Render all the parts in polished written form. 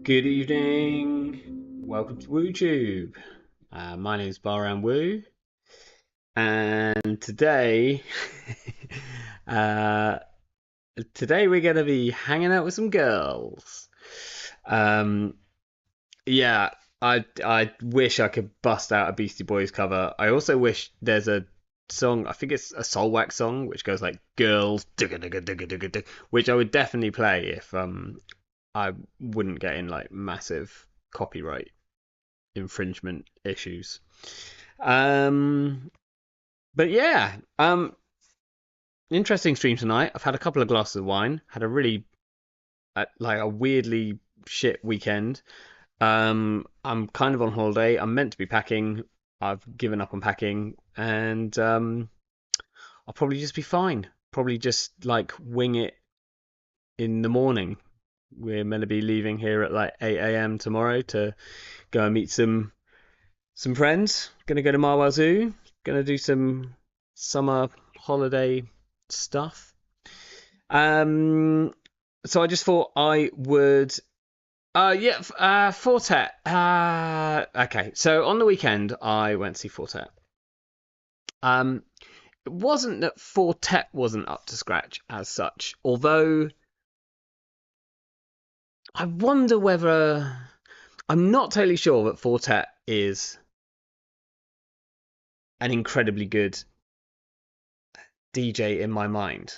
Good evening. Welcome to WooTube. My name is Baran Woo, and uh, today we're going to be hanging out with some girls. Um, yeah, I wish I could bust out a Beastie Boys cover. I also wish there's a song. I think it's a Soulwax song, which goes like "Girls," which I would definitely play if I wouldn't get in like massive copyright infringement issues. Um, but yeah, interesting stream tonight. I've had a couple of glasses of wine. Had a really like a weirdly shit weekend. I'm kind of on holiday. I'm meant to be packing. I've given up on packing, and I'll probably just be fine. Probably just like wing it in the morning. We're meant to be leaving here at like 8 a.m. tomorrow to go and meet some friends. Gonna go to Marwell Zoo. Gonna do some summer holiday stuff. So I just thought I would. Fortet. Okay. So on the weekend I went to see Fortet. It wasn't that Fortet wasn't up to scratch as such, although I wonder whether I'm not totally sure that Fortet is an incredibly good DJ in my mind,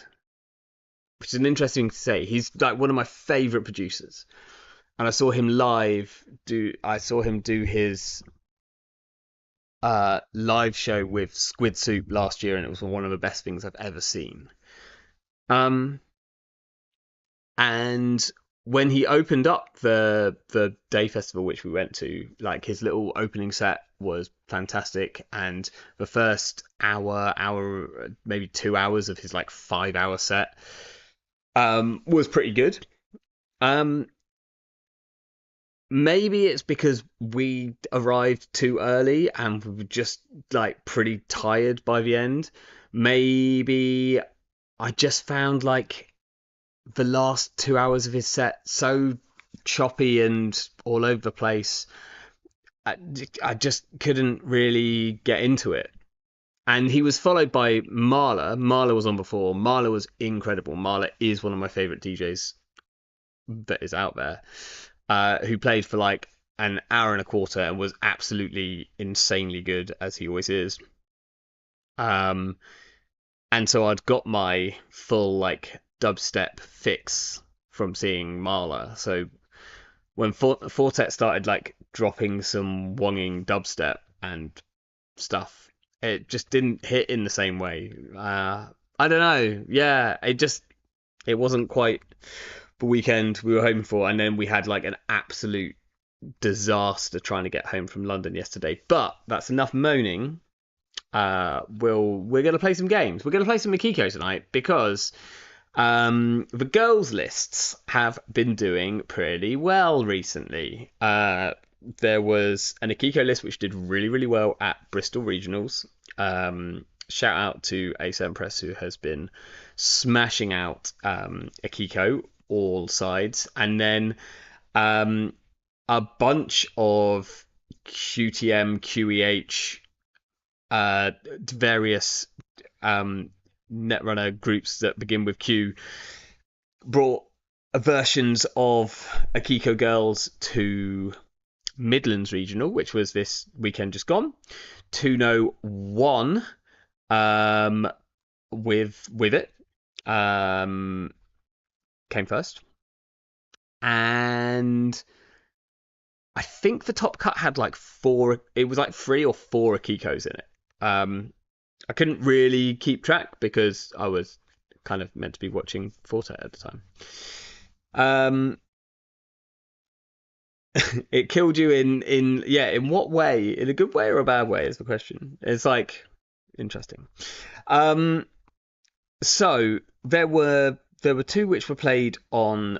which is an interesting to say. He's like one of my favorite producers, and I saw him live. I saw him do his live show with Squid Soup last year, and it was one of the best things I've ever seen. And when he opened up the day festival which we went to, like his little opening set was fantastic, and the first hour maybe 2 hours of his like 5 hour set was pretty good. Maybe it's because we arrived too early and we were just like pretty tired by the end. Maybe I just found like the last 2 hours of his set so choppy and all over the place. I just couldn't really get into it. And he was followed by Marla. Marla was on before. Marla was incredible. Marla is one of my favorite DJs that is out there, who played for like an hour and a quarter and was absolutely insanely good, as he always is. Um, and so I'd got my full like dubstep fix from seeing Marla. So when Fortet started like dropping some wonging dubstep and stuff, it just didn't hit in the same way. I don't know. Yeah, it wasn't quite the weekend we were hoping for, and then we had like an absolute disaster trying to get home from London yesterday. But that's enough moaning. We're gonna play some games. We're gonna play some Makiko tonight because the girls' lists have been doing pretty well recently. There was an Akiko list which did really, really well at Bristol Regionals. Shout out to A7 Press, who has been smashing out Akiko all sides. And then a bunch of QTM, QEH, various netrunner groups that begin with Q brought versions of Akiko Girls to Midlands Regional, which was this weekend just gone. Tuno won with it. Came first. And I think the top cut had like it was like 3 or 4 Akikos in it. I couldn't really keep track because I was kind of meant to be watching Forte at the time. It killed you in what way? In a good way or a bad way is the question. It's like interesting. So there were 2 which were played on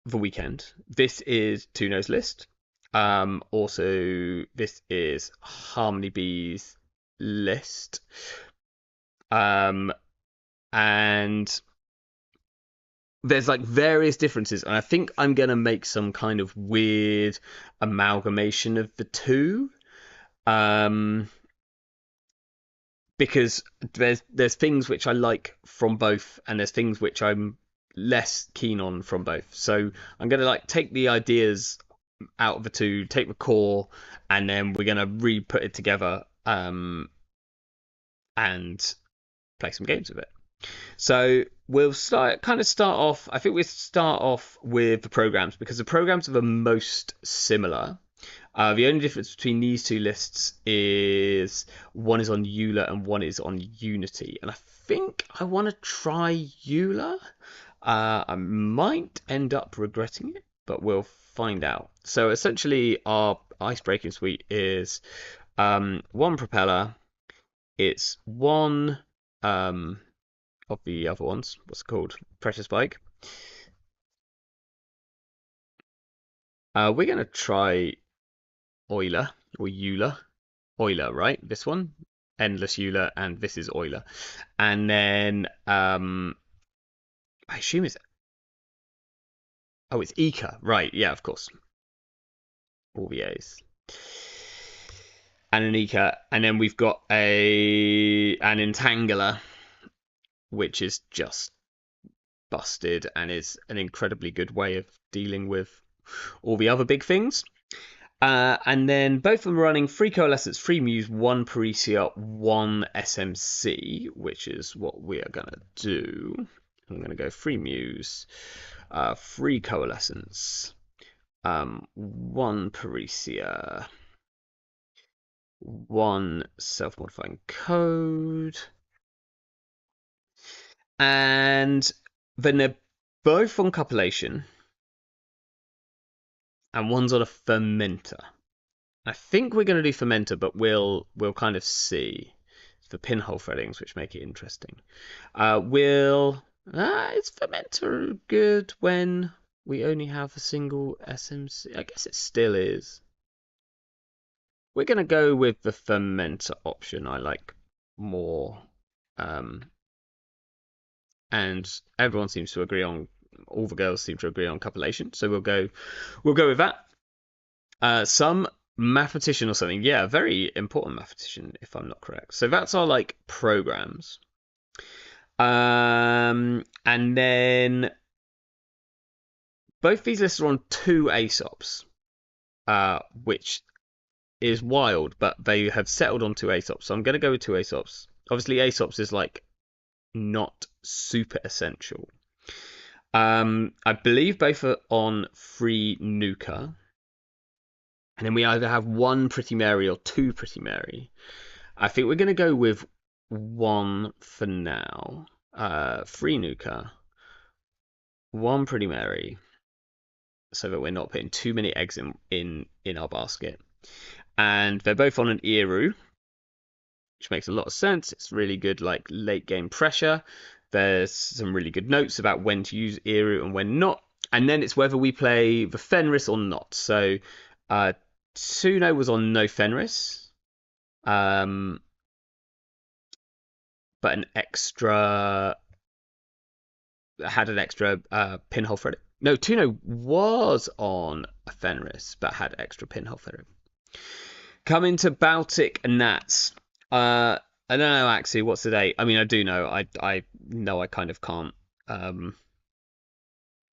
the weekend. This is Tuno's list. Also, this is Harmony B's list. And there's like various differences, and I think I'm gonna make some kind of weird amalgamation of the 2. Because there's things which I like from both, and there's things which I'm less keen on from both. So I'm gonna like take the ideas out of the 2, take the core, and then we're gonna re-put it together and play some games with it. So we'll start off. I think we'll start off with the programs because the programs are the most similar. The only difference between these 2 lists is one is on Euler and one is on Unity. And I think I want to try Euler. I might end up regretting it, but we'll find out. So essentially our ice-breaking suite is 1 propeller. It's 1 of the other ones. What's it called? Precious Bike. We're going to try Euler or Euler. Euler, right? This one. Endless Euler, and this is Euler. And then I assume it's Eka, right? Yeah, of course. All the A's. And an Eka, and then we've got an Entangler, which is just busted and is an incredibly good way of dealing with all the other big things. And then both of them are running 3 Coalescence, 3 Muse, 1 Parisia, 1 SMC, which is what we are going to do. I'm going to go 3 Muse, 3 Coalescence, 1 Parisia, 1 self-modifying code. And then they're both on copulation, and one's on a fermenter. I think we're going to do fermenter, but we'll kind of see. It's the pinhole threadings which make it interesting. Is fermenter good when we only have a single SMC? I guess it still is. We're going to go with the fermenter option. I like more. And everyone seems to agree on. All the girls seem to agree on copulation, so we'll go with that. Some mathematician or something, yeah, very important mathematician if I'm not correct. So that's our like programs. And then both these lists are on 2 Aesops, which is wild, but they have settled on 2 Aesops. So I'm going to go with 2 Aesops. Obviously, Aesops is like not super essential. I believe both are on free Nuka. And then we either have 1 Pretty Mary or 2 Pretty Mary. I think we're going to go with 1 for now. Free Nuka. 1 Pretty Mary. So that we're not putting too many eggs in our basket. And they're both on an Eru, which makes a lot of sense. It's really good, like, late game pressure. There's some really good notes about when to use Eru and when not. And then it's whether we play the Fenris or not. So Tsuno was on no Fenris. But an extra had an extra pinhole thread. No, Tsuno was on a Fenris, but had extra pinhole thread. Coming to Baltic and Nats. I don't know actually what's the date. I mean, I do know. I know I kind of can't. I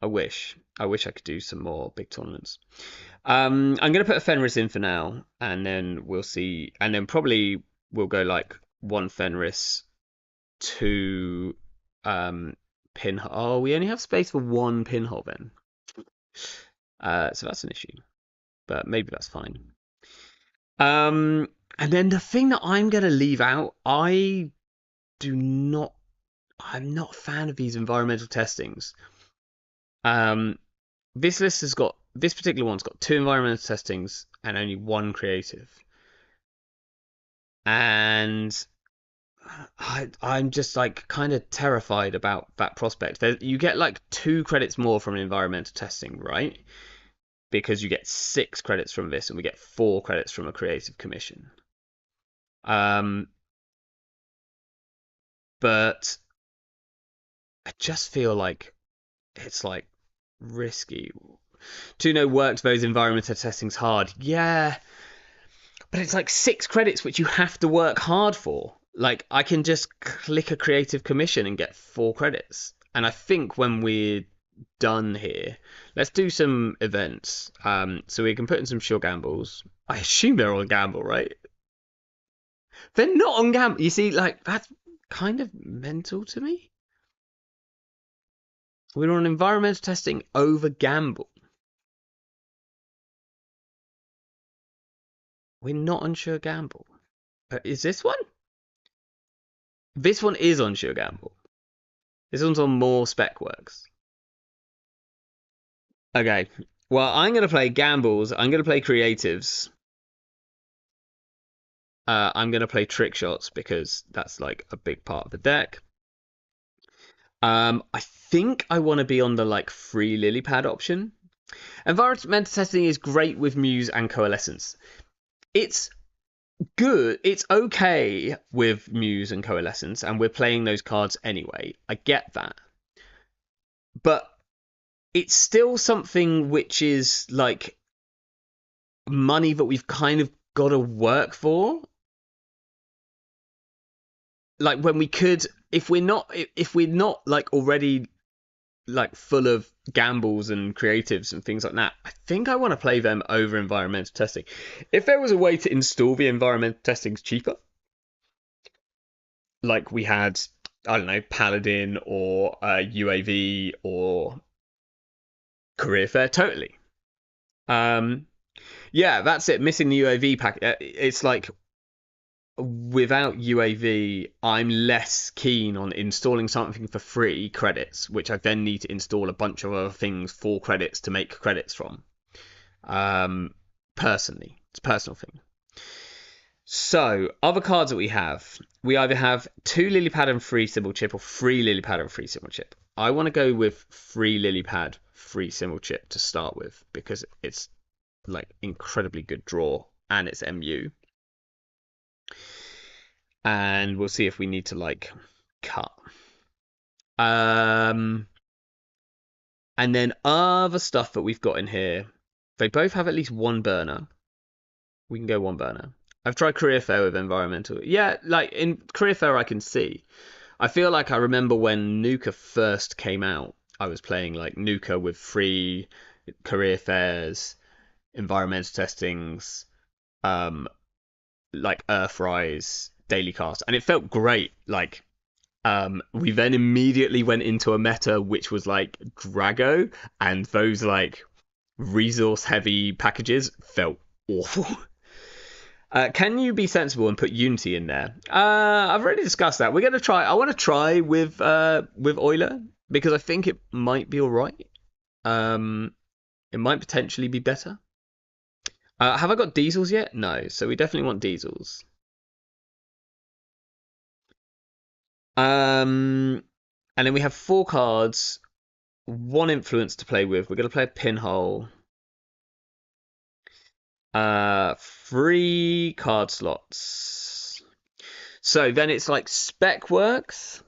wish I could do some more big tournaments. I'm gonna put a Fenris in for now, and then we'll see. And then probably we'll go like 1 Fenris, 2 pinhole. Oh, we only have space for 1 pinhole then. So that's an issue, but maybe that's fine. And then the thing that I'm gonna leave out, I'm not a fan of these environmental testings. This particular one's got 2 environmental testings and only 1 creative. And I'm just like kind of terrified about that prospect. You get like 2 credits more from environmental testing, right? Because you get 6 credits from this, and we get 4 credits from a creative commission. But I just feel like it's like risky. Tuno works those environmental testings hard, yeah, but it's like 6 credits which you have to work hard for. Like, I can just click a creative commission and get 4 credits. And I think when we're done here, let's do some events. So we can put in some sure gambles. I assume they're on gamble, right? They're not on gamble. You see, like, that's kind of mental to me. We're on environmental testing over gamble. We're not on sure gamble. Is this one? This one is on sure gamble. This one's on more spec works. Okay. Well, I'm going to play gambles. I'm going to play creatives. I'm going to play trick shots because that's like a big part of the deck. I think I want to be on the like free lily pad option. Environmental testing is great with Muse and Coalescence. It's good. It's okay with Muse and Coalescence, and we're playing those cards anyway. I get that. But it's still something which is like money that we've kind of got to work for. Like, when we could, if we're not like already like full of gambles and creatives and things like that, I think I want to play them over environmental testing. If there was a way to install the environmental testings cheaper, like we had, I don't know, Paladin or UAV or Career Fair, totally. Yeah, that's it. Missing the UAV pack. It's like, without UAV, I'm less keen on installing something for free credits, which I then need to install a bunch of other things for credits to make credits from. Personally, it's a personal thing. So, other cards that we either have 2 Lilypad and free symbol chip, or 3 Lilypad and free symbol chip. I want to go with 3 Lilypad, free symbol chip to start with, because it's like incredibly good draw and it's MU. And we'll see if we need to like cut. And then other stuff that we've got in here, they both have at least 1 burner. We can go 1 burner. I've tried Career Fair with environmental. Yeah, like in Career Fair I can see. I feel like I remember when Nuka first came out, I was playing like Nuka with free career fairs, environmental testings, um, like Earthrise, daily cast, and it felt great. Like, we then immediately went into a meta which was like Drago, and those like resource heavy packages felt awful. Can you be sensible and put Unity in there? I've already discussed that. We're gonna try. I want to try with Euler because I think it might be all right. It might potentially be better. Have I got diesels yet? No, so we definitely want diesels. And then we have 4 cards, 1 influence to play with. We're gonna play a pinhole. 3 card slots. So then it's like spec works.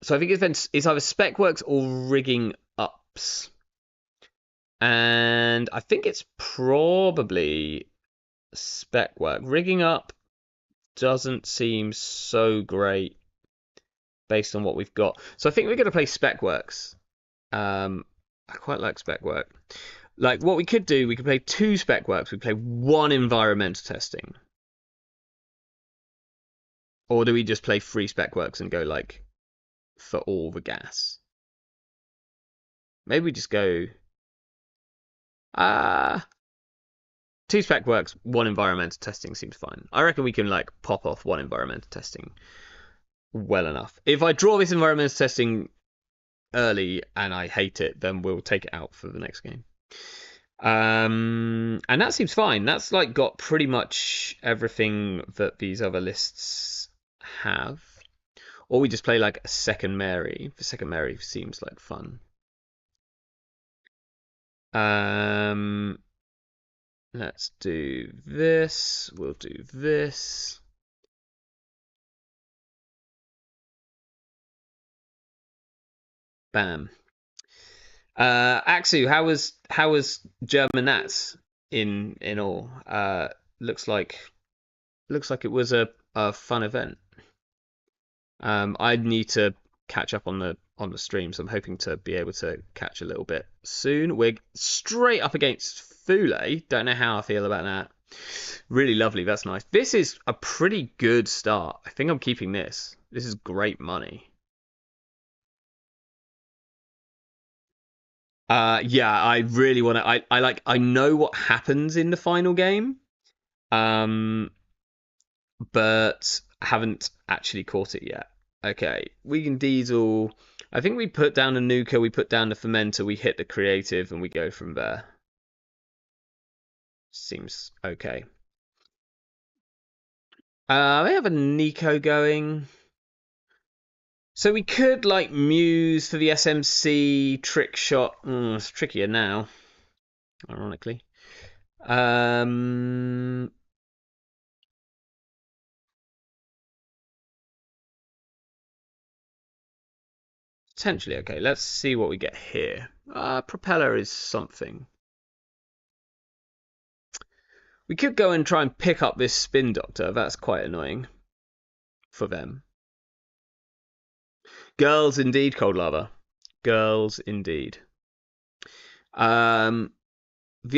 So I think it's either spec works or rigging ups. And I think it's probably spec work. Rigging up doesn't seem so great based on what we've got. So I think we're going to play spec works. I quite like spec work. Like what we could do, we could play 2 spec works. We play 1 environmental testing. Or do we just play 3 spec works and go like for all the gas? Maybe we just go 2 spec works, 1 environmental testing seems fine. I reckon we can like pop off 1 environmental testing well enough. If I draw this environmental testing early and I hate it, then we'll take it out for the next game. And that seems fine. That's like got pretty much everything that these other lists have. Or we just play like a second Mary. The second Mary seems like fun. Let's do this. We'll do this. Bam. Axu, how was German Nats in all? Looks like it was a fun event. I need to catch up on the streams. I'm hoping to be able to catch a little bit soon. We're straight up against Thule. Don't know how I feel about that. Really lovely. That's nice. This is a pretty good start. I think I'm keeping this. This is great money. Yeah, I really want to. I know what happens in the final game, but haven't actually caught it yet. Okay, we can diesel. I think we put down a nuker, we put down the fermenter, we hit the creative, and we go from there. Seems okay. We have a Nico going. So we could like Muse for the SMC trick shot. It's trickier now, ironically. Potentially okay. Let's see what we get here. Propeller is something. We could go and try and pick up this spin doctor. That's quite annoying for them. Girls indeed, Cold Lava. Girls indeed. The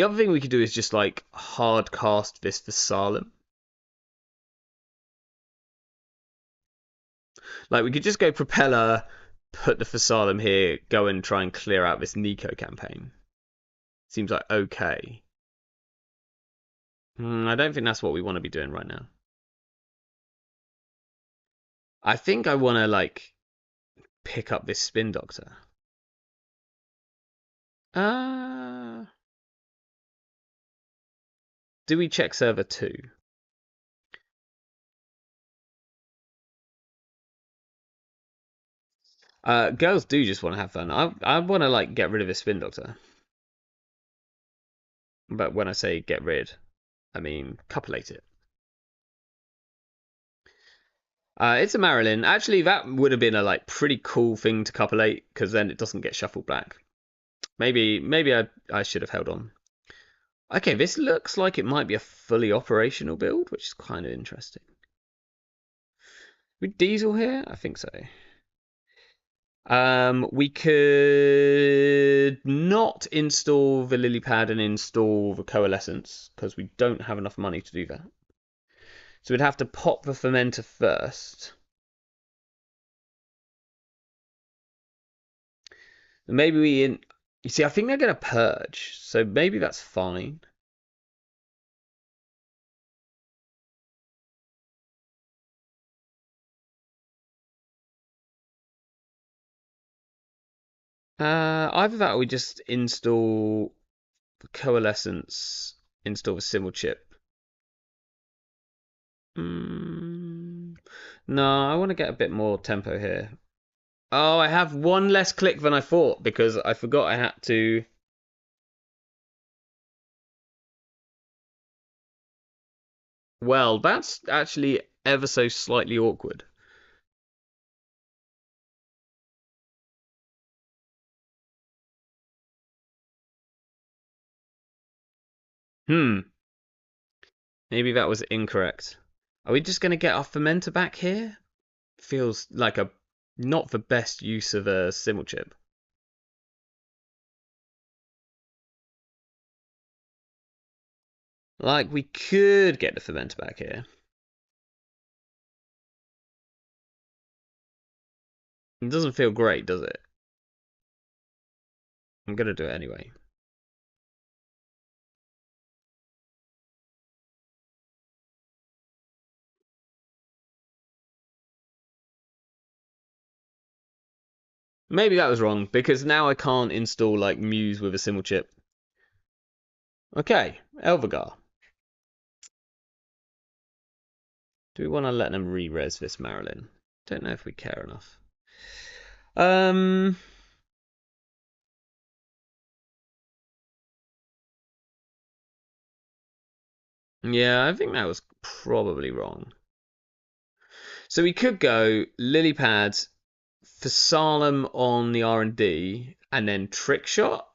other thing we could do is just like hard cast this for Salem. Like we could just go Propeller, put the Fasalem here, go and try and clear out this Nico campaign. Seems like okay. I don't think that's what we want to be doing right now. I think I want to like pick up this Spin Doctor. Do we check server 2? Girls do just want to have fun. I want to like get rid of this Spin Doctor. But when I say get rid, I mean copulate it. It's a Marilyn. Actually, that would have been a like pretty cool thing to copulate because then it doesn't get shuffled back. Maybe I should have held on. Okay, this looks like it might be a fully operational build, which is kind of interesting. With diesel here? I think so. We could not install the lily pad and install the coalescence because we don't have enough money to do that. So we'd have to pop the fermenter first. Maybe you see, I think they're going to purge, so maybe that's fine. Either that or we just install the coalescence, install the simul chip. No, I want to get a bit more tempo here. Oh, I have one less click than I thought because I forgot I had to. Well, that's actually ever so slightly awkward. Hmm, maybe that was incorrect. Are we just going to get our fermenter back here? Feels like a not the best use of a simul chip. Like, we could get the fermenter back here. It doesn't feel great, does it? I'm going to do it anyway. Maybe that was wrong, because now I can't install, like, Muse with a simul chip. Okay, Elvigar. Do we want to let them re-res this Marilyn? Don't know if we care enough. Yeah, I think that was probably wrong. So we could go lily pads for Salem on the R&D and then trick shot.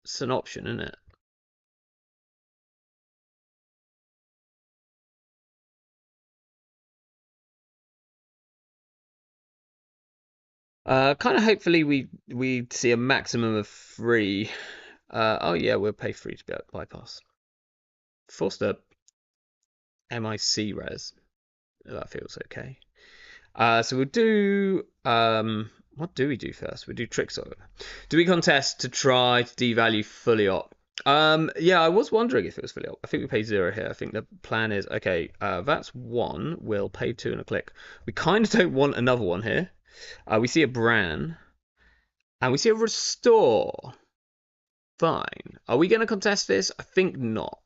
It's an option, isn't it? Kind of hopefully we see a maximum of 3. Oh yeah, we'll pay 3 to be able to bypass. Forced up MIC res. That feels okay. So we'll do what do we do first? We do trick shot. Do we contest to try to devalue fully op? Yeah, I was wondering if it was fully op. I think we paid 0 here. I think the plan is okay. That's 1. We'll pay 2 and a click. We kind of don't want another one here. We see a Bran. And we see a restore. Fine. Are we going to contest this? I think not.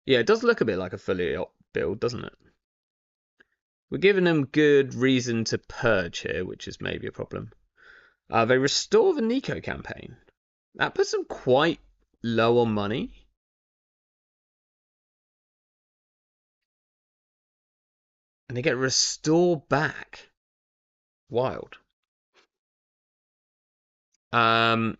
Yeah, it does look a bit like a fully op build, doesn't it? We're giving them good reason to purge here, which is maybe a problem. They restore the Nico campaign. That puts them quite low on money. And they get restore back. Wild. Yeah,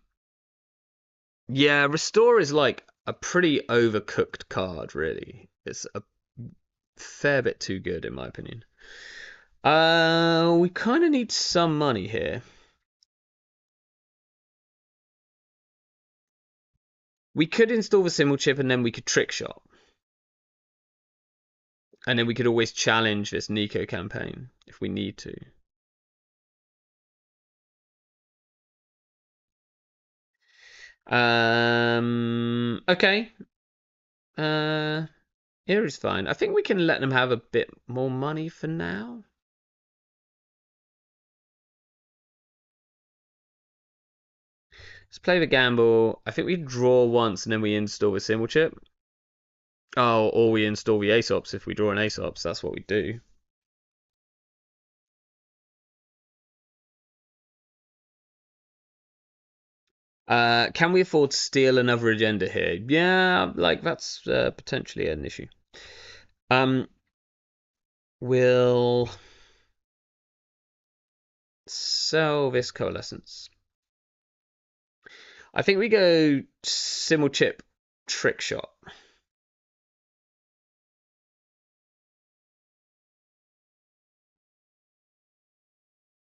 restore is like a pretty overcooked card, really. It's a fair bit too good, in my opinion. We kind of need some money here. We could install the simul chip and then we could trick shot. And then we could always challenge this Nico campaign if we need to. Okay. Here is fine. I think we can let them have a bit more money for now. Let's play the gamble. I think we draw once and then we install the simul chip. Oh, or we install the Aesops if we draw an Aesops. That's what we do. Can we afford to steal another agenda here? Yeah, like that's potentially an issue. We'll sell this coalescence. I think we go simul chip trick shot.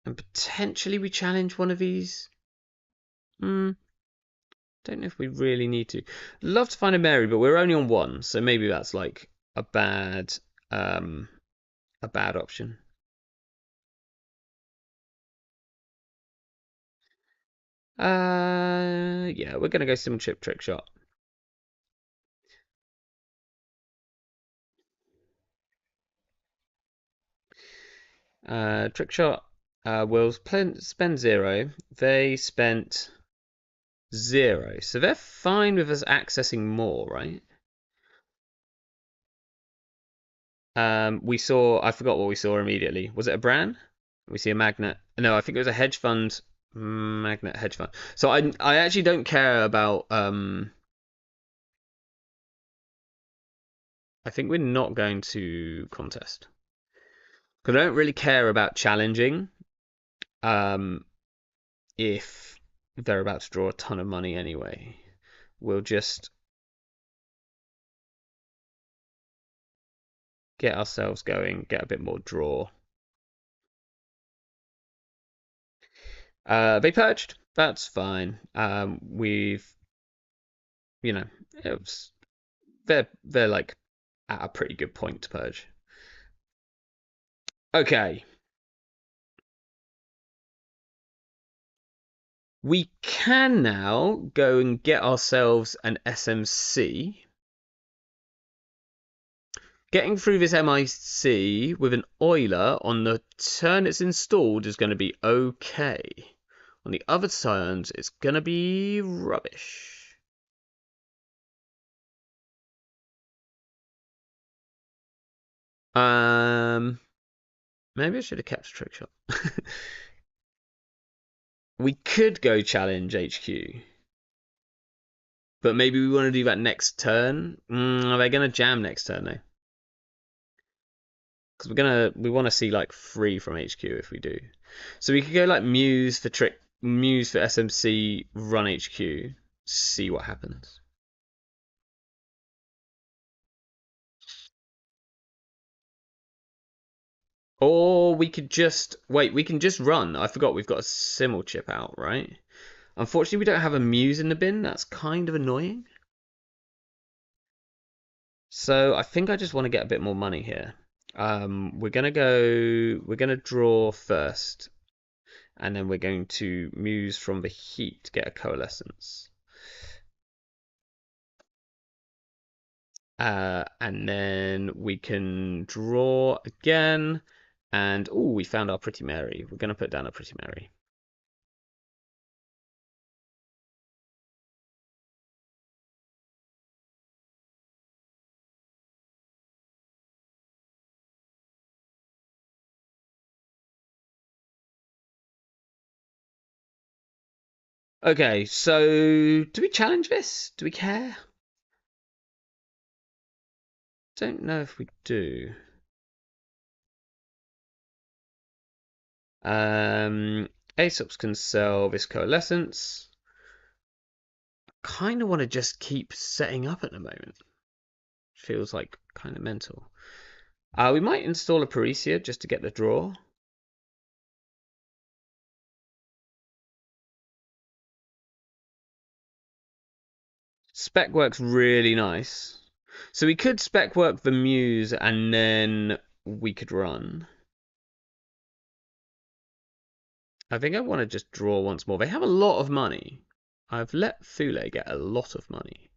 And potentially we challenge one of these. Don't know if we really need to. Love to find a Mary, but we're only on one, so maybe that's like a bad option. Yeah, we're gonna go sim chip trick shot. Trick shot will spend 0. They spent 0, so they're fine with us accessing more, right? We saw. I forgot what we saw immediately. Was it a Bran? We see a magnet. No, I think it was a hedge fund. Magnet hedge fund. So I actually don't care about. I think we're not going to contest because I don't really care about challenging. If they're about to draw a ton of money anyway, we'll just get ourselves going, get a bit more draw. They purged. That's fine. We've, it was, they're like at a pretty good point to purge. Okay. We can now go and get ourselves an SMC. Getting through this MIC with an Euler on the turn it's installed is going to be okay. On the other turns, it's going to be rubbish. Maybe I should have kept a trick shot. We could go challenge HQ. But maybe we want to do that next turn. Are they going to jam next turn though? Because we want to see like 3 from HQ if we do. So we could go like Muse for SMC, run HQ, see what happens. Or we could just wait. We can just run. I forgot we've got a simul chip out, right? Unfortunately, we don't have a Muse in the bin. That's kind of annoying. So I think I just want to get a bit more money here. We're gonna draw first, and then we're going to Muse from the heat to get a coalescence. And then we can draw again, and oh, we found our Pretty Mary. We're gonna put down a Pretty Mary. Okay, so do we challenge this? Do we care? Don't know if we do. Aesops can sell this coalescence. Kind of want to just keep setting up at the moment. Feels like kind of mental. We might install a Parisia just to get the draw. Spec works really nice. So we could spec work the Muse and then we could run. I think I want to just draw once more. They have a lot of money. I've let Thule get a lot of money.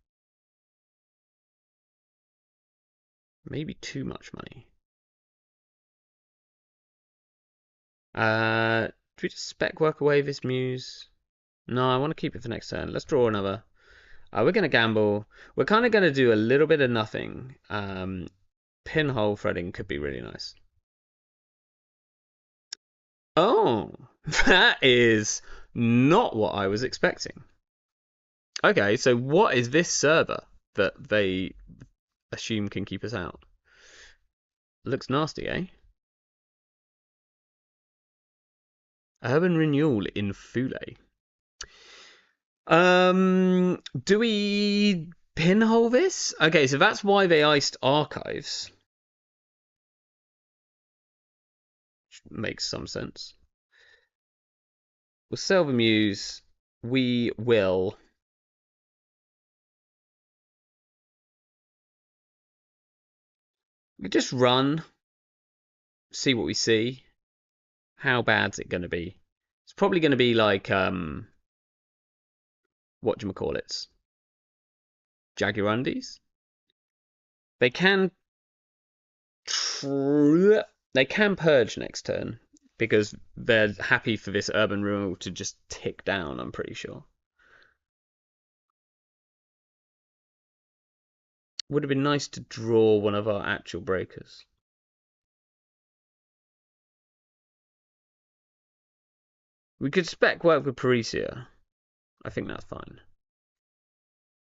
Maybe too much money. Do we just spec work away this Muse? No, I want to keep it for next turn. Let's draw another. We're going to gamble. We're kind of going to do a little bit of nothing. Pinhole threading could be really nice. Oh, that is not what I was expecting. Okay, so what is this server that they assume can keep us out? Looks nasty, eh? Urban renewal in Thule. Do we pinhole this? Okay, so that's why they iced archives. Which makes some sense. We'll sell the Muse. We will. We just run, see what we see. How bad's it going to be? It's probably going to be like whatchamacallits? Jaguarundis. They can they can purge next turn because they're happy for this urban renewal to just tick down, I'm pretty sure. Would have been nice to draw one of our actual breakers. We could spec work with Parisia. I think that's fine.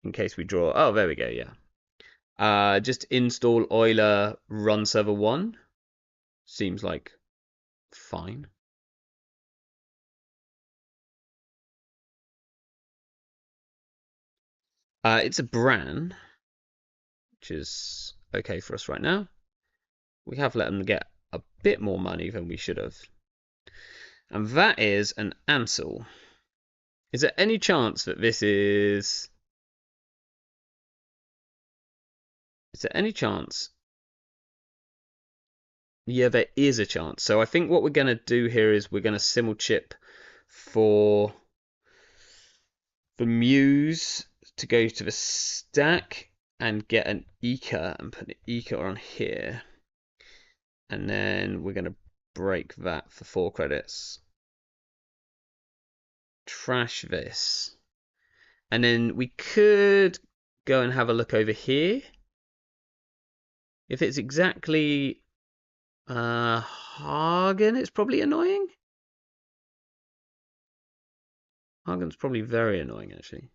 In case we draw. Oh, there we go, yeah. Just install Euler run server 1. Seems like fine. It's a Bran, which is okay for us right now. We have let them get a bit more money than we should have. And that is an Ansel. Is there any chance that this is... Is there any chance? Yeah, there is a chance. So I think what we're going to do here is we're going to simul chip for the Muse to go to the stack and get an Eka and put an Eka on here. And then we're going to break that for 4 credits. Trash this. And then we could go and have a look over here. If it's exactly Hagen, it's probably annoying. Hagen's probably very annoying, actually.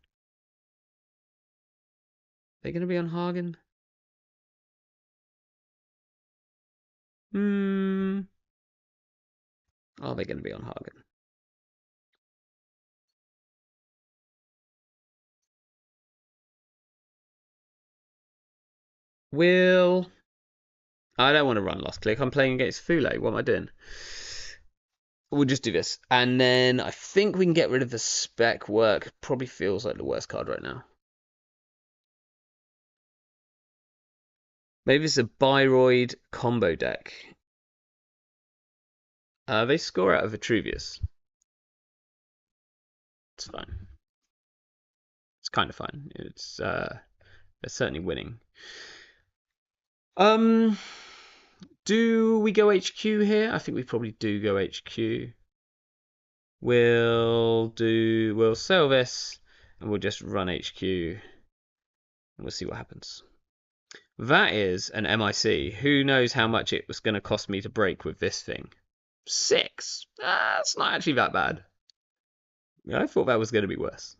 They're going to be on Hagen? Are they going to be on Hagen? Will... I don't want to run Lost Click. I'm playing against Thule. What am I doing? We'll just do this. And then I think we can get rid of the spec work. Probably feels like the worst card right now. Maybe it's a Byroid combo deck. They score out of Vitruvius. It's fine. It's kind of fine. It's they're certainly winning. Do we go HQ here? I think we probably do go HQ. We'll sell this and we'll just run HQ and we'll see what happens. That is an MIC. Who knows how much it was going to cost me to break with this thing? 6. That's not actually that bad. I thought that was going to be worse.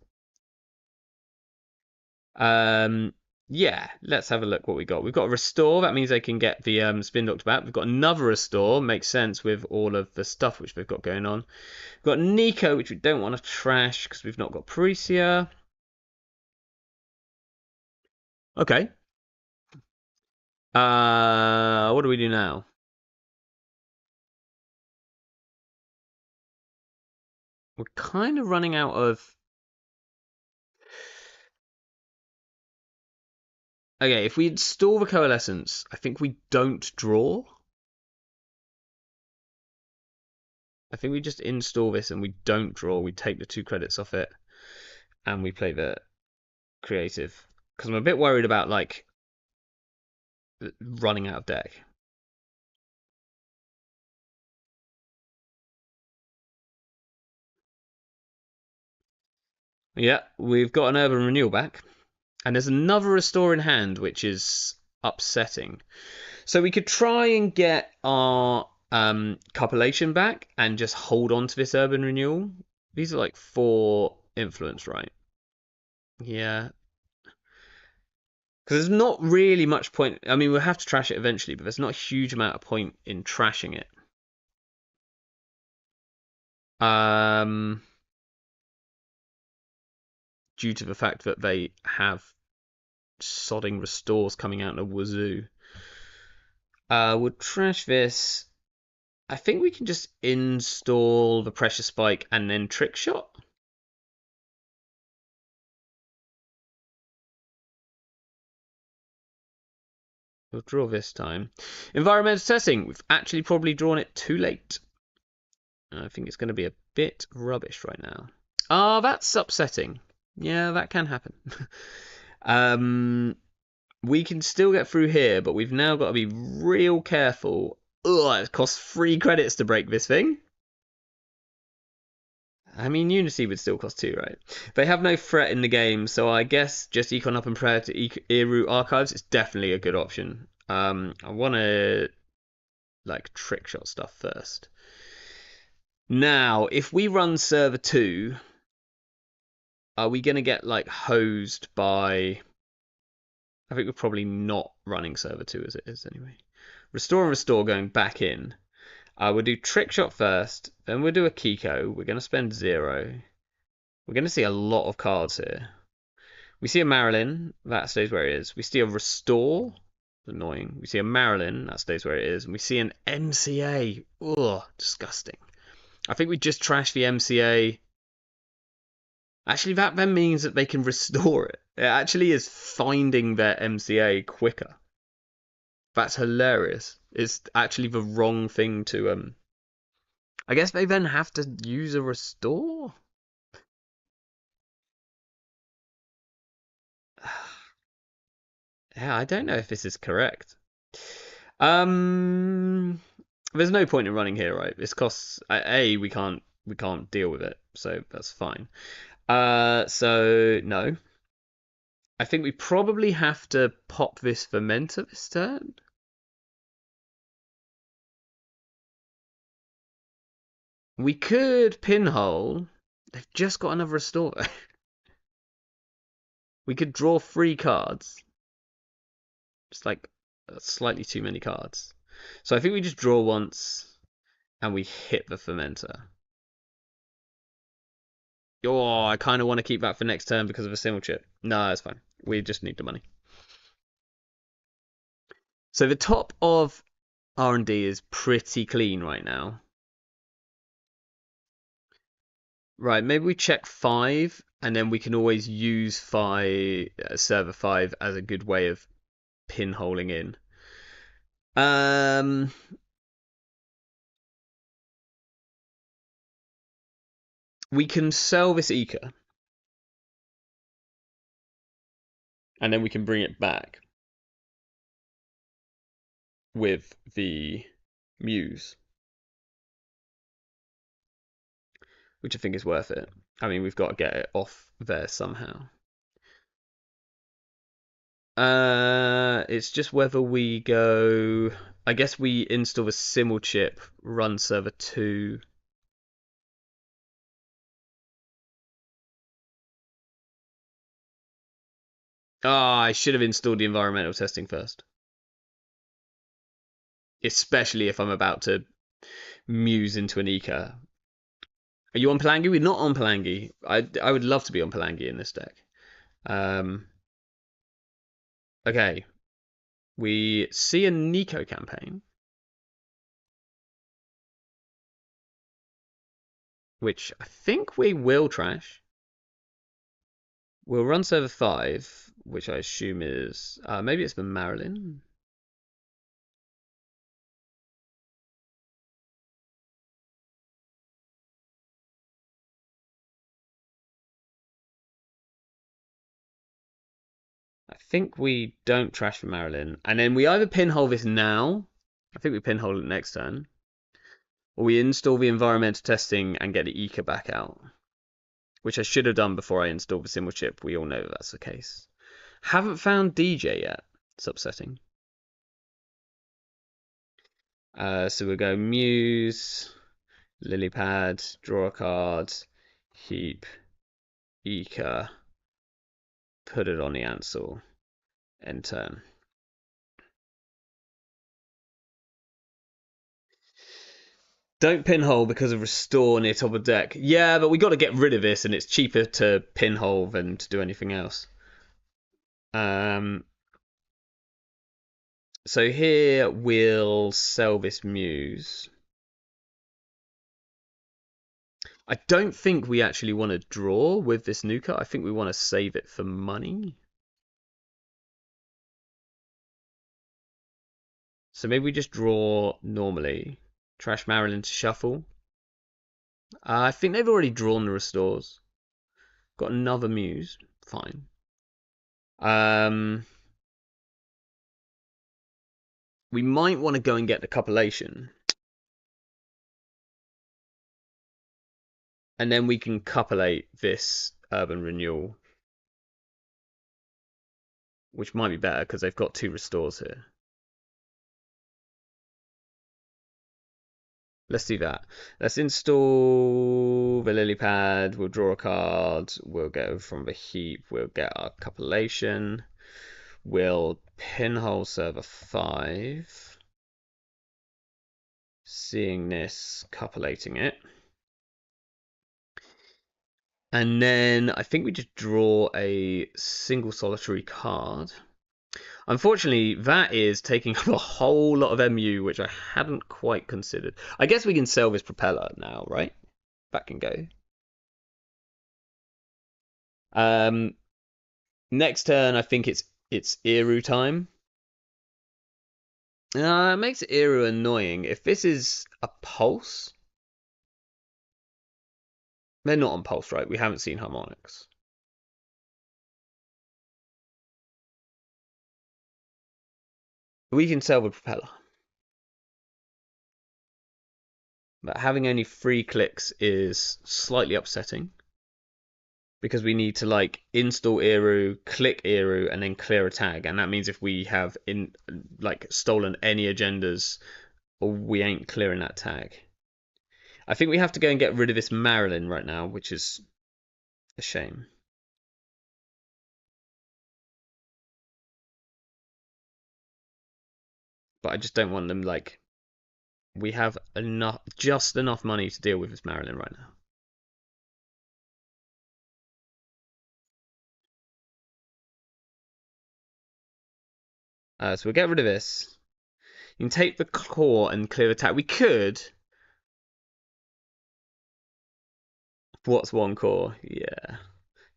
Yeah, let's have a look what we got. We've got a restore. That means they can get the spin doctor back. We've got another restore. Makes sense with all of the stuff which they've got going on. We've got Nico, which we don't want to trash because we've not got Parisia. Okay. What do we do now? We're kind of running out of... Okay, if we install the Coalescence, I think we don't draw. I think we just install this and we don't draw. We take the 2 credits off it and we play the creative. Because I'm a bit worried about, like, running out of deck. Yeah, we've got an Urban Renewal back. And there's another Restore in hand, which is upsetting. So we could try and get our Copulation back and just hold on to this Urban Renewal. These are like 4 influence, right? Yeah. Because there's not really much point. I mean, we'll have to trash it eventually, but there's not a huge amount of point in trashing it. Due to the fact that they have sodding restores coming out in a wazoo. We'll trash this. I think we can just install the pressure spike and then trick shot. We'll draw this time. Environmental testing. We've actually probably drawn it too late. I think it's going to be a bit rubbish right now. Ah, that's upsetting. Yeah, that can happen. We can still get through here, but we've now got to be real careful. Ugh, it costs 3 credits to break this thing. I mean, Unity would still cost 2, right? They have no threat in the game, so I guess just Econ Up and Prayer to Eru Archives is definitely a good option. I want to like trick shot stuff first. Now, if we run server 2, are we going to get like hosed by... I think we're probably not running server 2 as it is anyway. Restore and restore going back in. We'll do trick shot first, then we'll do a Kiko. We're going to spend 0. We're going to see a lot of cards here. We see a Marilyn, that stays where it is. We see a restore, annoying. We see a Marilyn, that stays where it is. And we see an MCA. Ugh, disgusting. I think we just trash the MCA. Actually, that then means that they can restore it. It actually is finding their MCA quicker. That's hilarious. It's actually the wrong thing to... I guess they then have to use a restore? Yeah, I don't know if this is correct. There's no point in running here, right? This costs... A, we can't deal with it, so that's fine. So, no. I think we probably have to pop this Fermenter this turn. We could Pinhole. They've just got another restore. We could draw 3 cards. Just like slightly too many cards. So I think we just draw once and we hit the Fermenter. Oh, I kind of want to keep that for next turn because of a Simmel chip. No, that's fine. We just need the money. So the top of R&D is pretty clean right now. Right, maybe we check 5, and then we can always use server 5 as a good way of pinholing in. We can sell this Eka, and then we can bring it back with the Muse, which I think is worth it. I mean, we've got to get it off there somehow. It's just whether we go... I guess we install the Simmel chip, run server 2. I should have installed the environmental testing first. Especially if I'm about to Muse into an Eka. Are you on Palangi? We're not on Palangi. I would love to be on Palangi in this deck. Okay. We see a Nico campaign. Which I think we will trash. We'll run server 5, which I assume is... maybe it's for Marilyn. I think we don't trash for Marilyn. And then we either pinhole this now. I think we pinhole it next turn. Or we install the environmental testing and get the Eka back out. Which I should have done before I installed the Simmel chip. We all know that's the case. Haven't found DJ yet. It's upsetting. So we'll go Muse, Lilypad, draw a card, heap, Eka, put it on the Ansel, end turn. Don't pinhole because of restore near top of deck. Yeah, but we got to get rid of this, and it's cheaper to pinhole than to do anything else. Um, so here we'll sell this Muse. I don't think we actually want to draw with this Nuka. I think we want to save it for money. So maybe we just draw normally. Trash Marilyn to shuffle. I think they've already drawn the restores. Got another Muse. Fine. We might want to go and get the copulation. And then we can copulate this urban renewal. Which might be better because they've got 2 restores here. Let's do that. Let's install the lily pad. We'll draw a card. We'll go from the heap. We'll get our copulation. We'll pinhole server 5. Seeing this, copulating it. And then I think we just draw a single solitary card. Unfortunately, that is taking up a whole lot of MU, which I hadn't quite considered. I guess we can sell this propeller now, right? Back and go. Next turn, I think it's Eru time. It makes Eru annoying. If this is a pulse, they're not on pulse, right? We haven't seen harmonics. We can sell the propeller. But having only 3 clicks is slightly upsetting. Because we need to like install Eru, click Eru, and then clear a tag. And that means if we have stolen any agendas, we ain't clearing that tag. I think we have to go and get rid of this Marilyn right now, which is a shame. But I just don't want them like we have just enough money to deal with this Marilyn right now. So we'll get rid of this. You can take the core and clear the tag. We could. What's 1 core? Yeah.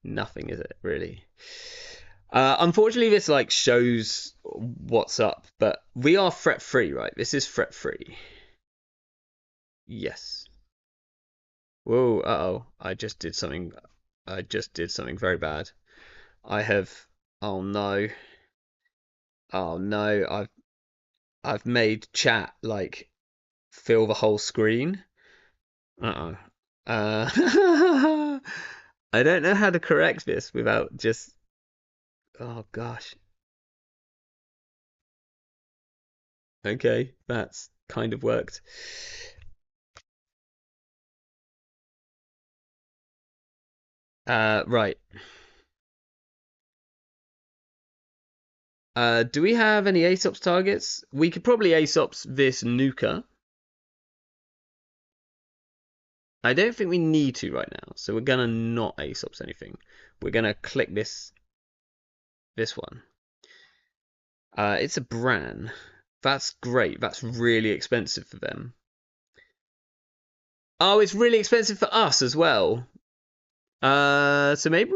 Nothing, is it, really? Unfortunately, this like shows what's up, but we are fret free, right? This is fret free. Yes. Whoa, uh-oh. I just did something very bad. I have oh no. Oh no, I've made chat like fill the whole screen. Uh-oh. I don't know how to correct this without just oh gosh. Okay, that's kind of worked. Right. Do we have any Aesops targets? We could probably Aesops this Nuka. I don't think we need to right now, so we're gonna not Aesops anything. We're gonna click this one. It's a Bran. That's great. That's really expensive for them. Oh, it's really expensive for us as well. So maybe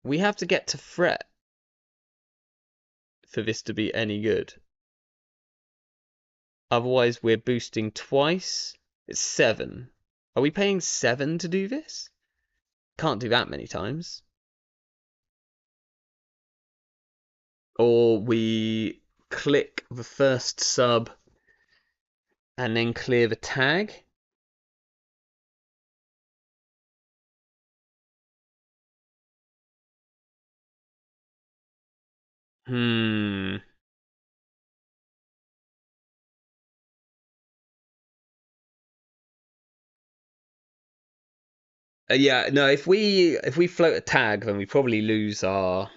we have to get to fret for this to be any good. Otherwise, we're boosting twice. It's 7. Are we paying 7 to do this? Can't do that many times. Or we click the first sub and then clear the tag. Hmm. Yeah, no, if we float a tag, then we probably lose our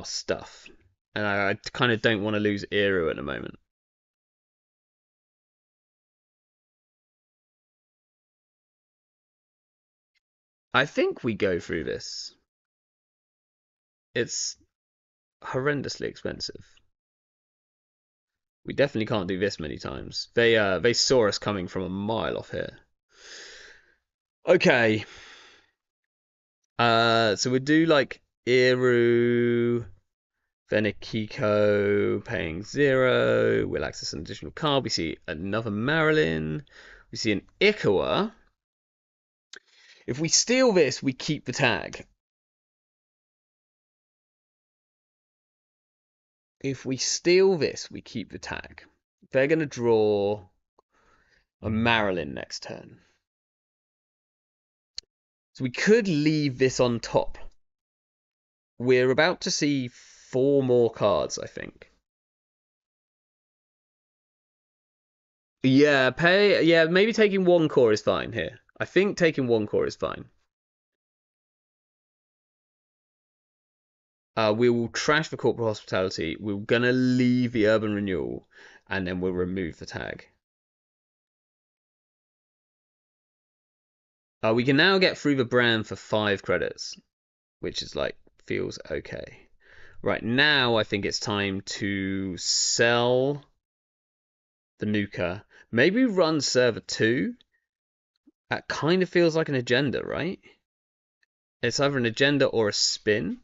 stuff. And I kind of don't want to lose Eru at the moment. I think we go through this. It's horrendously expensive. We definitely can't do this many times. They saw us coming from a mile off here. Okay. So we do like Iru, then Akiko paying 0. We'll access an additional card. We see another Marilyn. We see an Ikawa. If we steal this, we keep the tag. If we steal this, we keep the tag. They're going to draw a Marilyn next turn. So we could leave this on top. We're about to see 4 more cards, I think. Yeah, maybe taking 1 core is fine here. I think taking 1 core is fine. We will trash the corporate hospitality. We're gonna leave the urban renewal, and then we'll remove the tag. We can now get through the brand for 5 credits, which is like feels okay. Right now, I think it's time to sell the Nuka. Maybe run server 2. That kind of feels like an agenda, right? It's either an agenda or a spin.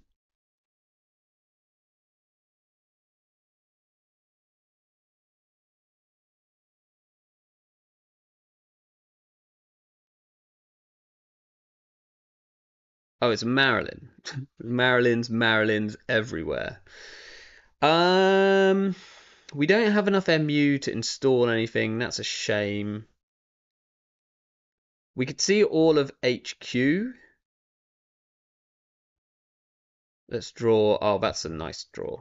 Oh, it's Marilyn. Marilyn's everywhere. We don't have enough MU to install anything. That's a shame. We could see all of HQ. Let's draw. Oh, that's a nice draw.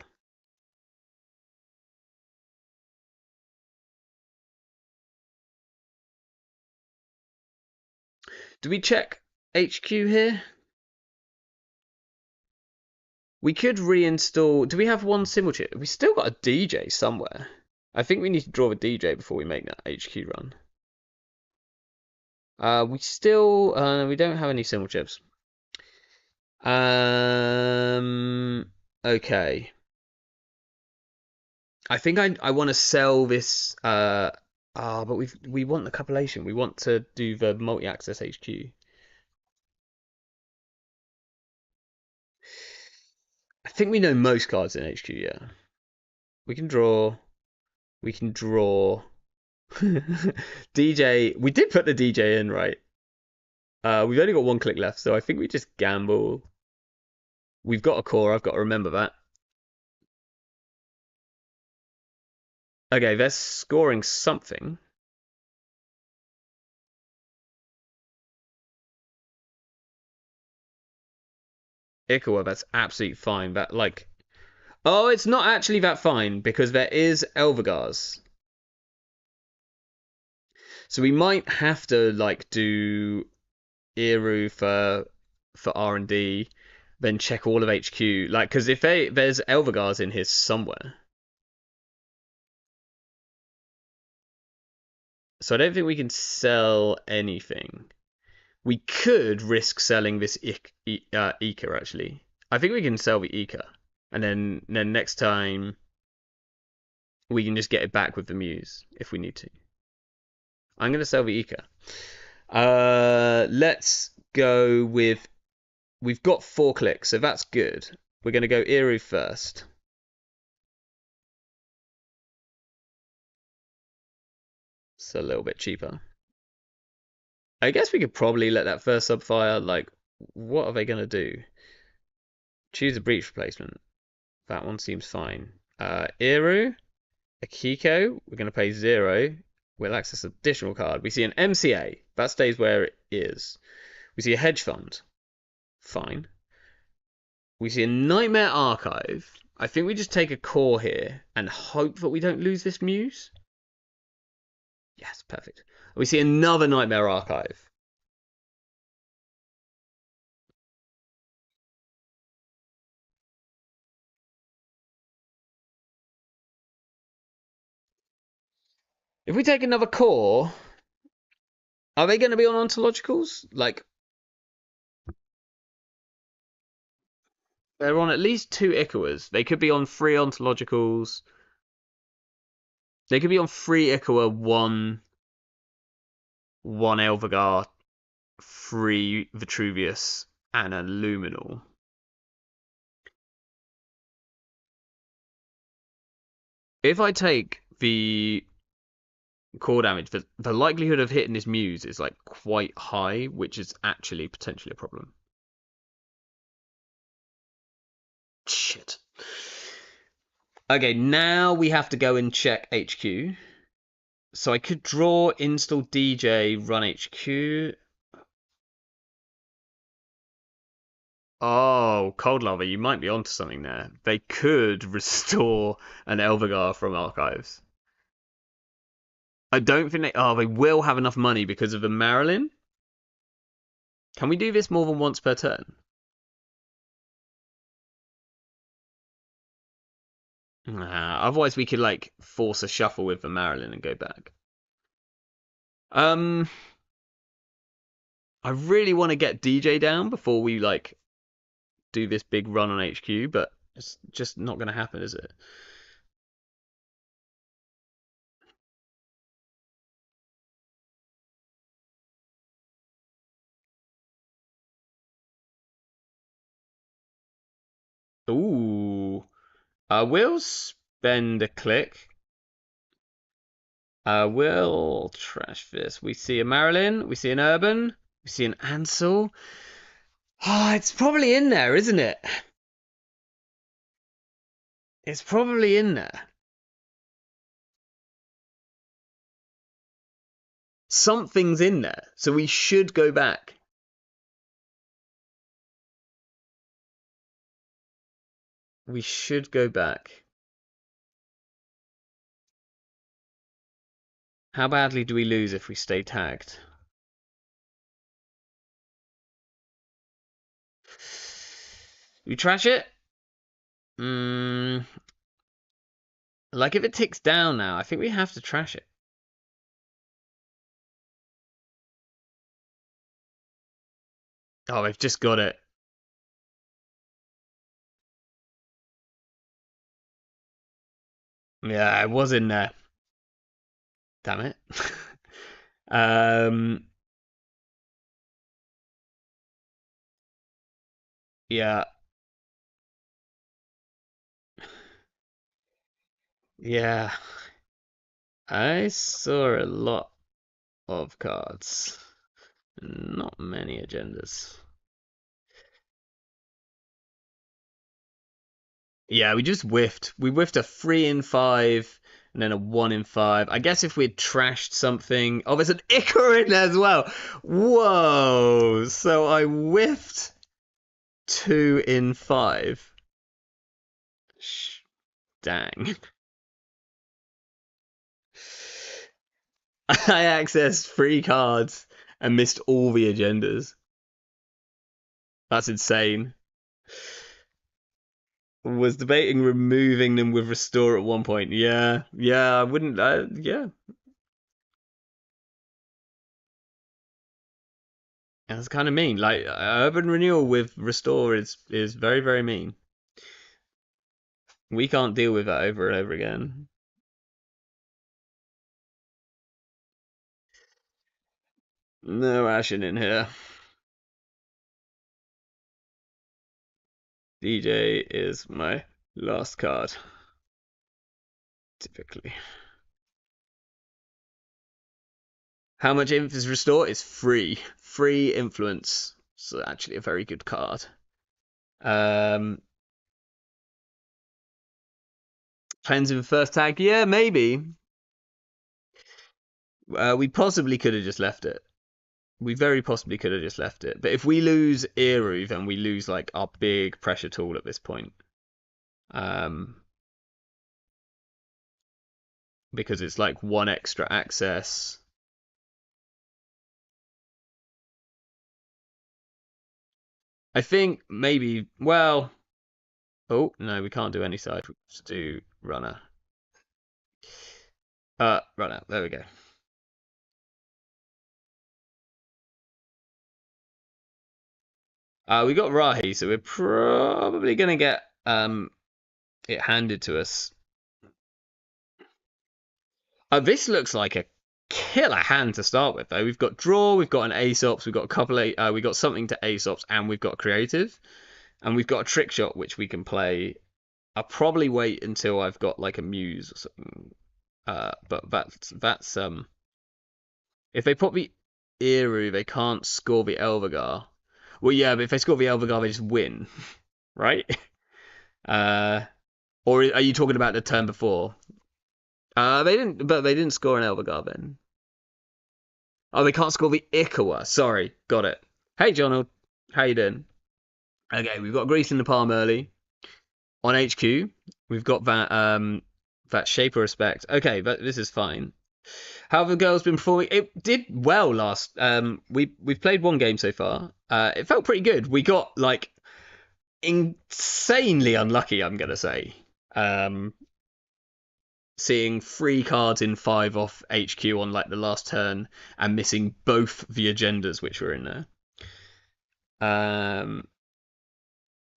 Do we check HQ here? We could reinstall. Do we have 1 simulchip? We still got a DJ somewhere. I think we need to draw a DJ before we make that HQ run. We don't have any simulchips. Okay. I think I want to sell this. But we want the compilation. We want to do the multi-access HQ. I think we know most cards in HQ. Yeah, we can draw. We can draw. DJ. We did put the DJ in, right? We've only got 1 click left, so I think we just gamble. We've got a core. I've got to remember that. Okay, they're scoring something. Ikawa, that's absolutely fine. That like, oh, it's not actually that fine because there is Elvegars. So we might have to like do Iru for R&D, then check all of HQ. Like, because if there's Elvegars in here somewhere, so I don't think we can sell anything. We could risk selling this Ika actually. I think we can sell the Ika, and then next time we can just get it back with the Muse if we need to. I'm gonna sell the Ika. Let's go with. We've got 4 clicks, so that's good. We're gonna go Iru first. It's a little bit cheaper. I guess we could probably let that first sub fire. Like, what are they gonna do? Choose a breach replacement. That one seems fine. Iru, Akiko, we're gonna pay 0. We'll access additional card. We see an MCA. That stays where it is. We see a hedge fund. Fine. We see a Nightmare Archive. I think we just take a core here and hope that we don't lose this Muse. Yes, perfect. We see another Nightmare Archive. If we take another core, are they going to be on ontologicals? Like, They're on at least two Ikawas. They could be on three ontologicals. They could be on three Ikawa, one Elvagar, three Vitruvius, and a Luminal. If I take the core damage, the likelihood of hitting this Muse is like quite high, which is actually potentially a problem. Shit. Okay, now we have to go and check HQ. So I could draw, install DJ, run HQ. Oh, Cold Lava, you might be onto something there. They could restore an Elvagar from archives. I don't think they will have enough money because of the Marilyn. Can we do this more than once per turn? Otherwise we could like force a shuffle with the Marilyn and go back. I really want to get DJ down before we like do this big run on HQ, but it's just not going to happen, is it? Ooh. We'll spend a click. We'll trash this. We see a Marilyn. We see an Urban. We see an Ansel. It's probably in there, isn't it? It's probably in there. Something's in there, so we should go back. We should go back. How badly do we lose if we stay tagged? We trash it? Like if it ticks down now, I think we have to trash it. Oh, they've just got it. Yeah, it was in there. Damn it. um, yeah, yeah. I saw a lot of cards. Not many agendas. Yeah, we just whiffed. We whiffed a 3 in 5 and then a 1 in 5. I guess if we'd trashed something. Oh, there's an Icar in there as well. Whoa. So I whiffed 2 in 5. Dang. I accessed 3 cards and missed all the agendas. That's insane. Was debating removing them with restore at one point. Yeah, I wouldn't. Yeah, that's kind of mean. Like urban renewal with restore is very very mean. We can't deal with that over and over again. No Ashen in here. DJ is my last card. Typically. How much inf is restore? It's free. Free influence. So actually a very good card. Cleanse in first tag? Yeah, maybe. We possibly could have just left it. We very possibly could have just left it. But if we lose Eru, then we lose like our big pressure tool at this point. Because it's like one extra access. I think maybe, well, oh, no, we can't do any side. We have to do runner. Runner. There we go. We got Rahi, so we're probably gonna get it handed to us. This looks like a killer hand to start with, though. We've got draw, we've got an Aesops, we've got a couple of, we got something to Aesops, and we've got creative, and we've got a trick shot which we can play. I'll probably wait until I've got like a muse or something. But that's if they put the Eru, they can't score the Elvigar. Well, yeah, but if they score the Elvigar, they just win, right? Uh, or are you talking about the turn before? They didn't score an Elvigar then. Oh, they can't score the Ikawa. Sorry, got it. Hey, Jonald, how you doing? Okay, we've got Grease in the palm early on HQ. We've got that shape of respect. Okay, but this is fine. How have the girls been performing? It did well last. We've played one game so far. It felt pretty good. We got like insanely unlucky, I'm gonna say. Seeing 3 cards in 5 off HQ on like the last turn and missing both the agendas which were in there.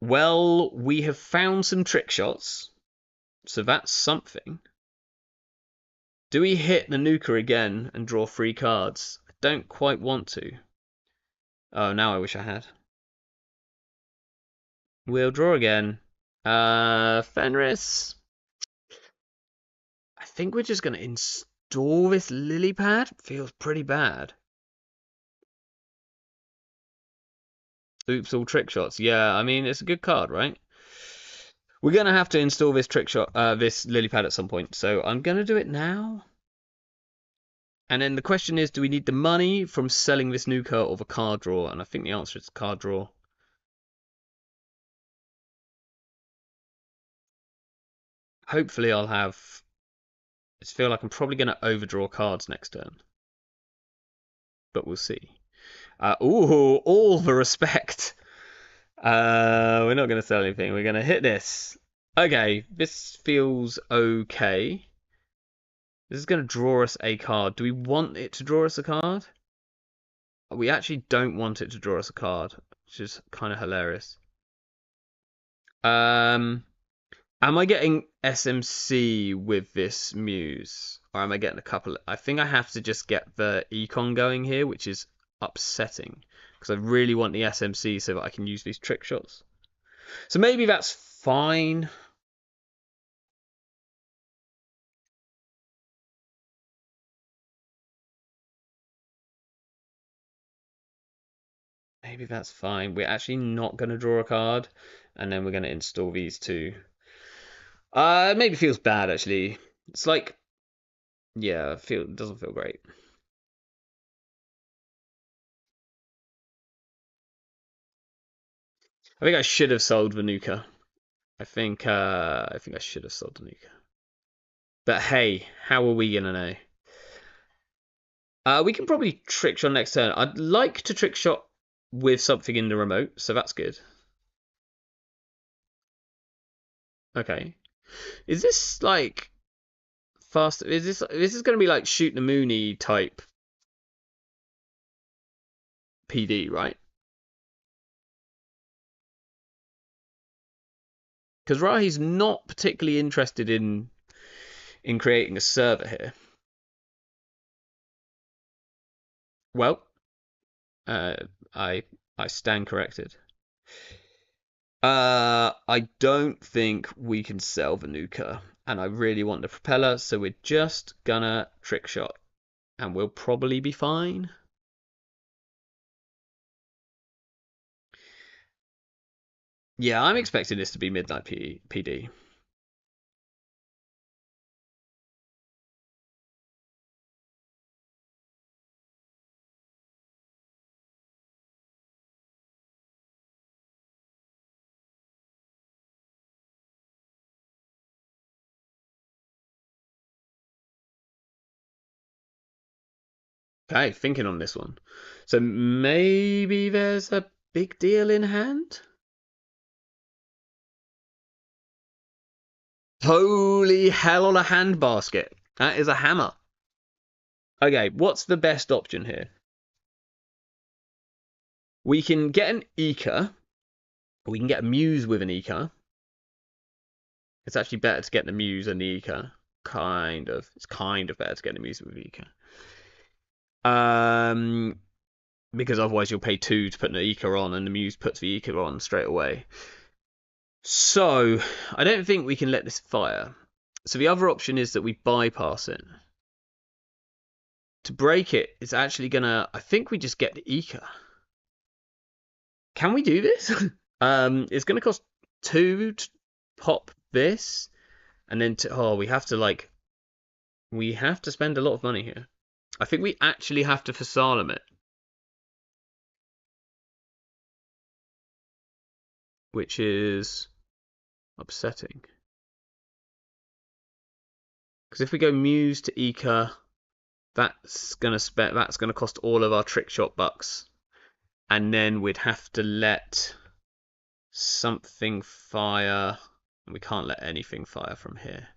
Well, we have found some trick shots, so that's something. Do we hit the nuker again and draw 3 cards? I don't quite want to. Oh, now I wish I had. We'll draw again. Fenris. I think we're just going to install this lily pad. Feels pretty bad. Oops, all trick shots. Yeah, I mean, it's a good card, right? We're going to have to install this trick shot, this lily pad at some point. So I'm going to do it now. And then the question is, do we need the money from selling this nuker or the card draw? And I think the answer is card draw. Hopefully I'll have... I just feel like I'm probably going to overdraw cards next turn. But we'll see. Ooh, all the respect. We're not going to sell anything. We're going to hit this. Okay, this feels okay. This is going to draw us a card. Do we want it to draw us a card? We actually don't want it to draw us a card, which is kind of hilarious. Am I getting SMC with this Muse? Or am I getting a couple? I think I have to just get the Econ going here, which is upsetting. Because I really want the SMC so that I can use these trick shots. So maybe that's fine. Maybe that's fine. We're actually not going to draw a card. And then we're going to install these two. It maybe feels bad, actually. It's like... Yeah, it doesn't feel great. I think I should have sold Vanuka. I think I should have sold Vanuka. But hey, how are we gonna know? We can probably trick shot next turn. I'd like to trick shot with something in the remote, so that's good. Okay. Is this like fast? Is this going to be like shoot the Mooney type PD, right? Because Rahi's not particularly interested in creating a server here. Well, I stand corrected. I don't think we can sell Vanuka, and I really want the propeller, so we're just gonna trick shot, and we'll probably be fine. Yeah, I'm expecting this to be midnight PD. Okay, thinking on this one. So maybe there's a big deal in hand? Holy hell on a hand basket. That is a hammer. Okay, what's the best option here? We can get an Eka, We can get a Muse with an Eco. It's actually better to get the Muse and the Eco. Kind of. It's kind of better to get the Muse with Eco. Because otherwise you'll pay 2 to put the Eco on, and the Muse puts the Eco on straight away. So I don't think we can let this fire. So the other option is that we bypass it. To break it, it's actually gonna. I think we just get the Eco. Can we do this? It's gonna cost 2 to pop this, and then we have to spend a lot of money here. I think we actually have to Fasalem it, which is upsetting. Because if we go Muse to Eka, that's gonna cost all of our trick shot bucks, and then we'd have to let something fire. And we can't let anything fire from here.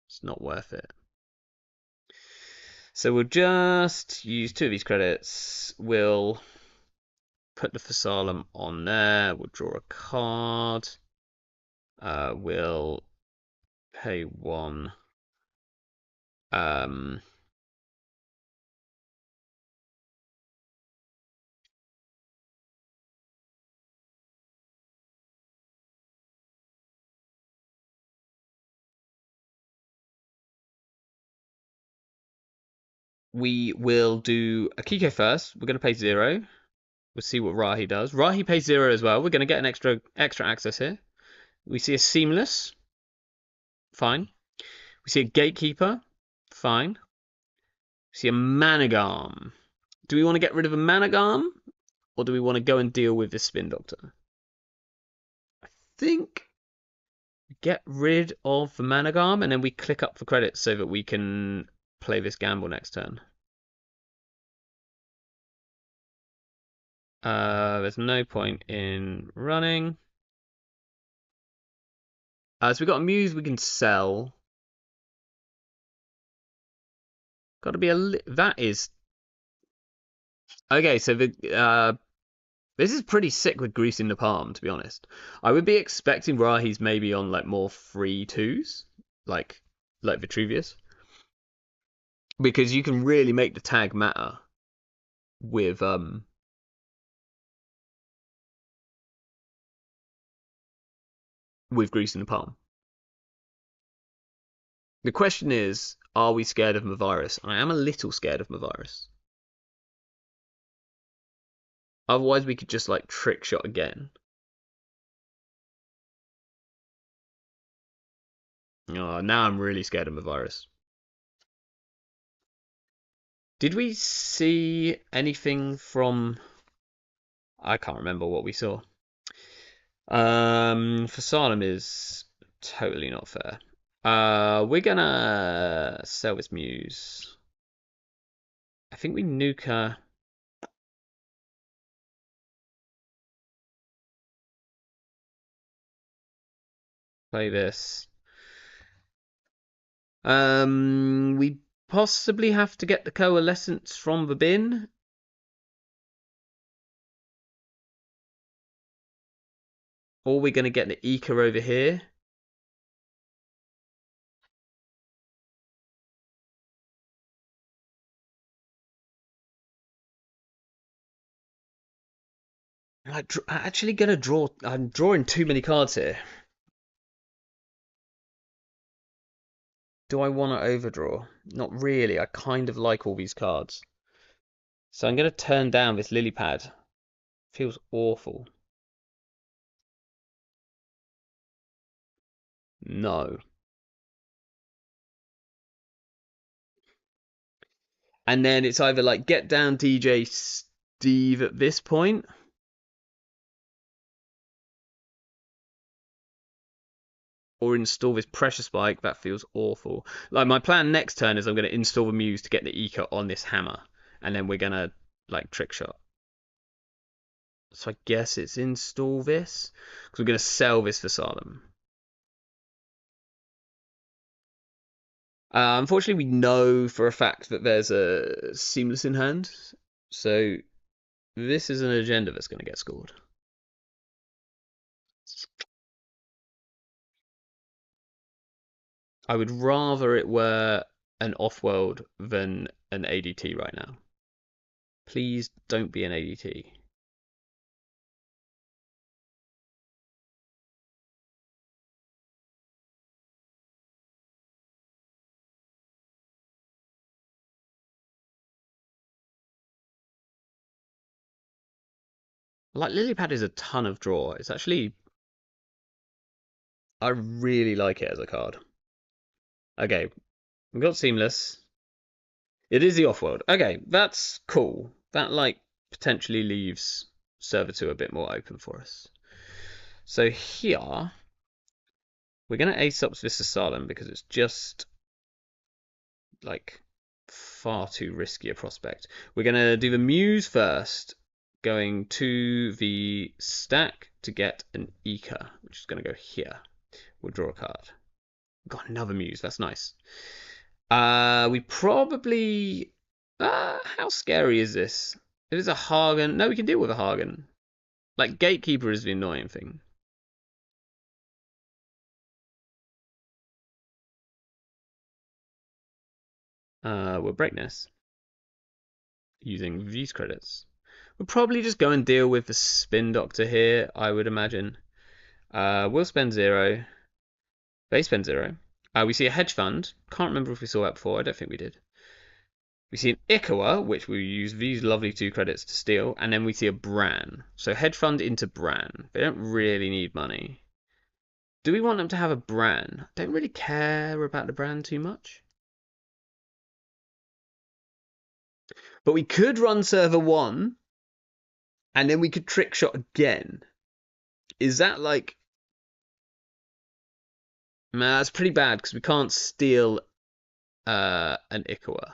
It's not worth it. So we'll just use 2 of these credits. We'll put the Fasalem on there. We'll draw a card. We'll pay 1. We will do a Kiko first. We're going to pay 0. We'll see what Rahi does. Rahi pays 0 as well. We're going to get an extra access here. We see a Seamless. Fine. We see a Gatekeeper. Fine. We see a Managarm. Do we want to get rid of a Managarm? Or do we want to go and deal with this Spin Doctor? I think get rid of the Managarm, and then we click up for credits so that we can play this gamble next turn. There's no point in running. So we've got a Muse we can sell. Got to be that is okay. So this is pretty sick with Grease in the Palm, to be honest. I would be expecting Rahi's maybe on like more free 2s, like Vitruvius, because you can really make the tag matter with Grease in the Palm. The question is, are we scared of Mavirus? I am a little scared of Mavirus. Otherwise, we could just like trick shot again. Oh, now I'm really scared of Mavirus. Did we see anything from? I can't remember what we saw. Fasalem is totally not fair. We're gonna sell this Muse. I think we nuke her. Play this. We possibly have to get the Coalescence from the bin. Or we're going to get the Eco over here. I'm actually going to draw. I'm drawing too many cards here. Do I want to overdraw? Not really. I kind of like all these cards. So I'm going to turn down this lily pad. Feels awful. No. And then it's either like get down DJ Steve at this point. Or install this pressure spike. That feels awful. Like my plan next turn is I'm going to install the Muse to get the Eco on this hammer. And then we're going to like trick shot. So I guess it's install this. Because we're going to sell this for Salem. Unfortunately, we know for a fact that there's a Seamless in hand. So this is an agenda that's going to get scored. I would rather it were an off-world than an ADT right now. Please don't be an ADT. Like Lilypad is a ton of draw. It's actually I really like it as a card. Okay, we've got Seamless. It is the off-world. Okay, that's cool. That like potentially leaves Server 2 a bit more open for us. So here we're gonna ace up this Asylum because it's just like far too risky a prospect. We're gonna do the Muse first, going to the stack to get an Eka, which is gonna go here. We'll draw a card. Got another Muse. That's nice. We probably. How scary is this? If it's a Hagen, no, we can deal with a Hagen. Like Gatekeeper is the annoying thing. We'll break this using these credits. We'll probably just go and deal with the Spin Doctor here, I would imagine. We'll spend 0. They spend 0. We see a hedge fund. Can't remember if we saw that before. I don't think we did. We see an Ikawa, which we use these lovely 2 credits to steal, and then we see a Bran. So hedge fund into Bran. They don't really need money. Do we want them to have a Bran? I don't really care about the Bran too much. But we could run server 1, and then we could trick shot again. Is that like... Nah, that's pretty bad, because we can't steal an Ikawa.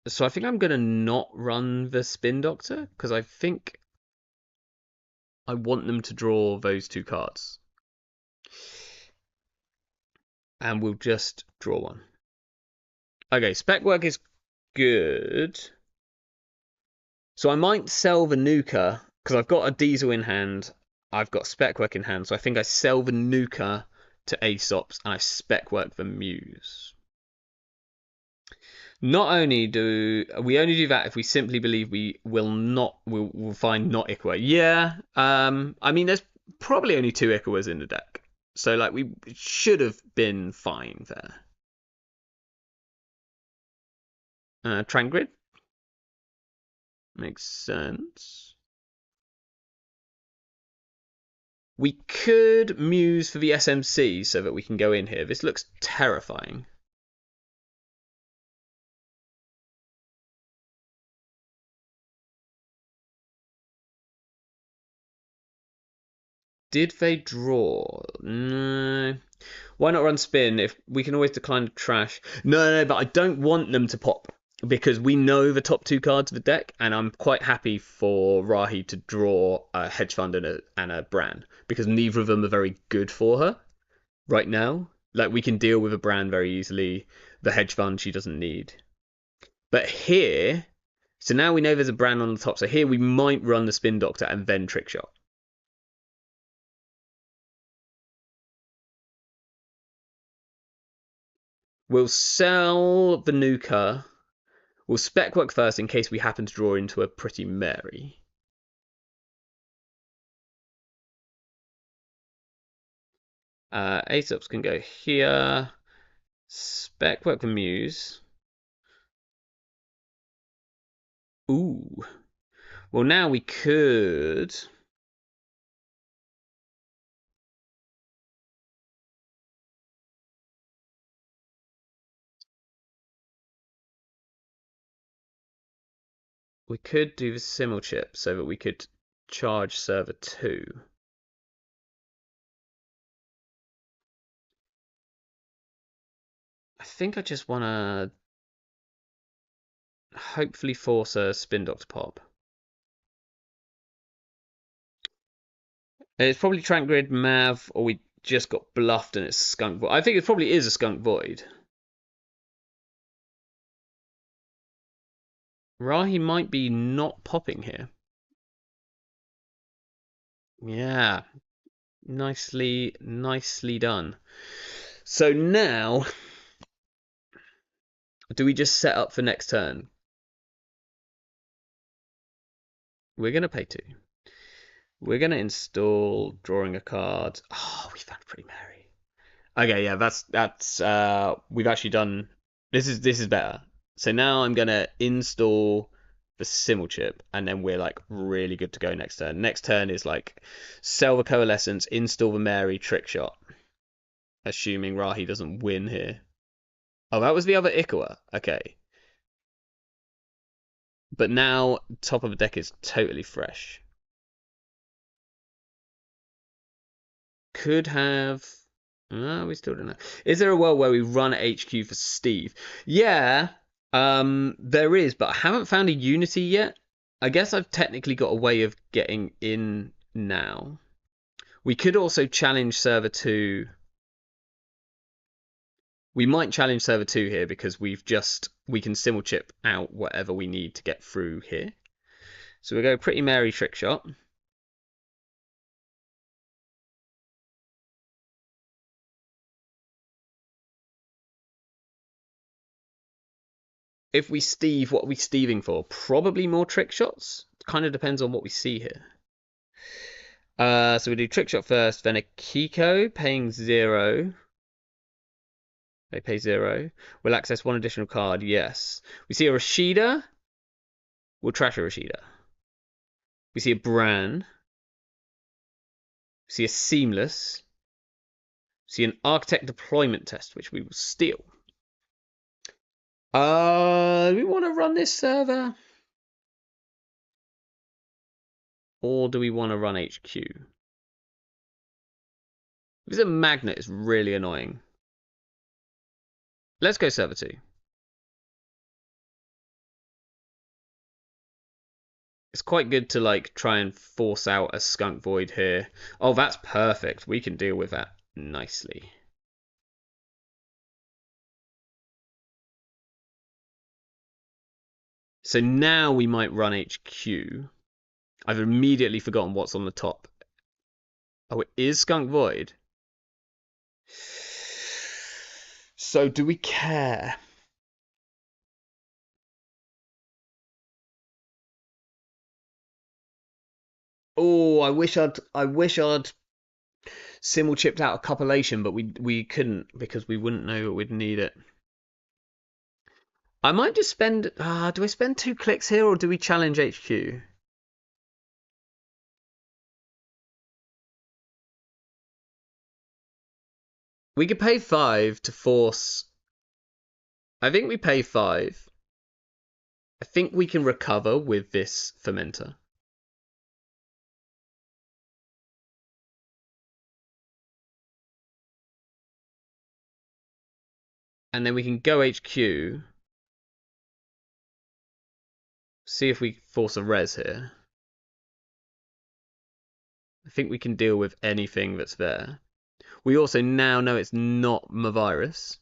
So I think I'm going to not run the Spin Doctor, because I think I want them to draw those 2 cards. And we'll just draw one. Okay, spec work is good. So I might sell the Nuka, because I've got a Diesel in hand. I've got spec work in hand, so I think I sell the Nuka to Aesops, and I spec work the Muse. Not only do we only do that if we simply believe we will find not Ikawa. Yeah, I mean there's probably only 2 Ikawas in the deck, so like we should have been fine there. Trangrid makes sense. We could Muse for the SMC so that we can go in here. This looks terrifying. Did they draw? No. Why not run spin if we can always decline the trash? No, but I don't want them to pop because we know the top 2 cards of the deck, and I'm quite happy for Rahi to draw a hedge fund and a Bran because neither of them are very good for her right now. Like we can deal with a Bran very easily. The hedge fund she doesn't need. But here, so now we know there's a Bran on the top. So here we might run the Spin Doctor and then Trick Shot. We'll sell the Nuka. We'll spec work first in case we happen to draw into a Pretty Mary. Aesops can go here. Spec work the Muse. Ooh. Well, now we could... We could do the Simul chip so that we could charge server 2. I think I just want to hopefully force a Spin Doctor pop. It's probably Trank Grid, Mav, or we just got bluffed and it's Skunk Void. I think it probably is a Skunk Void. Rahi might be not popping here. Yeah. Nicely done. So now, do we just set up for next turn? We're going to pay 2. We're going to install drawing a card. Oh, we found Pretty Mary. Okay, yeah, that's we've actually done this is better. So now I'm going to install the Simmel chip, and then we're like really good to go next turn. Next turn is like sell the Coalescence, install the Mary, trick shot. Assuming Rahi doesn't win here. Oh, that was the other Ikawa. Okay. But now top of the deck is totally fresh. Could have. We still don't know. Is there a world where we run HQ for Steve? Yeah, there is, but I haven't found a Unity yet. I guess I've technically got a way of getting in now. We could also challenge server 2. We might challenge server 2 here because we can Simmel chip out whatever we need to get through here. So we go Pretty Mary trick shot. If we Steve, what are we Steving for? Probably more trick shots. It kind of depends on what we see here. So we do trick shot first, then a Kiko paying 0. They pay 0. We'll access 1 additional card, yes. We see a Rashida. We'll trash a Rashida. We see a Bran. We see a Seamless. We see an Architect deployment test, which we will steal. We want to run this server? Or do we want to run HQ? If it's a magnet, it's really annoying. Let's go server 2. It's quite good to like try and force out a Skunk Void here. Oh, that's perfect. We can deal with that nicely. So now we might run HQ. I've immediately forgotten what's on the top. Oh, it is Skunk Void. So do we care? Oh, I wish I'd Simmel chipped out a compilation, but we couldn't because we wouldn't know we'd need it. I might just spend. Do I spend 2 clicks here or do we challenge HQ? We could pay 5 to force. I think we pay 5. I think we can recover with this fermenter. And then we can go HQ. See if we force a res here. I think we can deal with anything that's there. We also now know it's not Mavirus.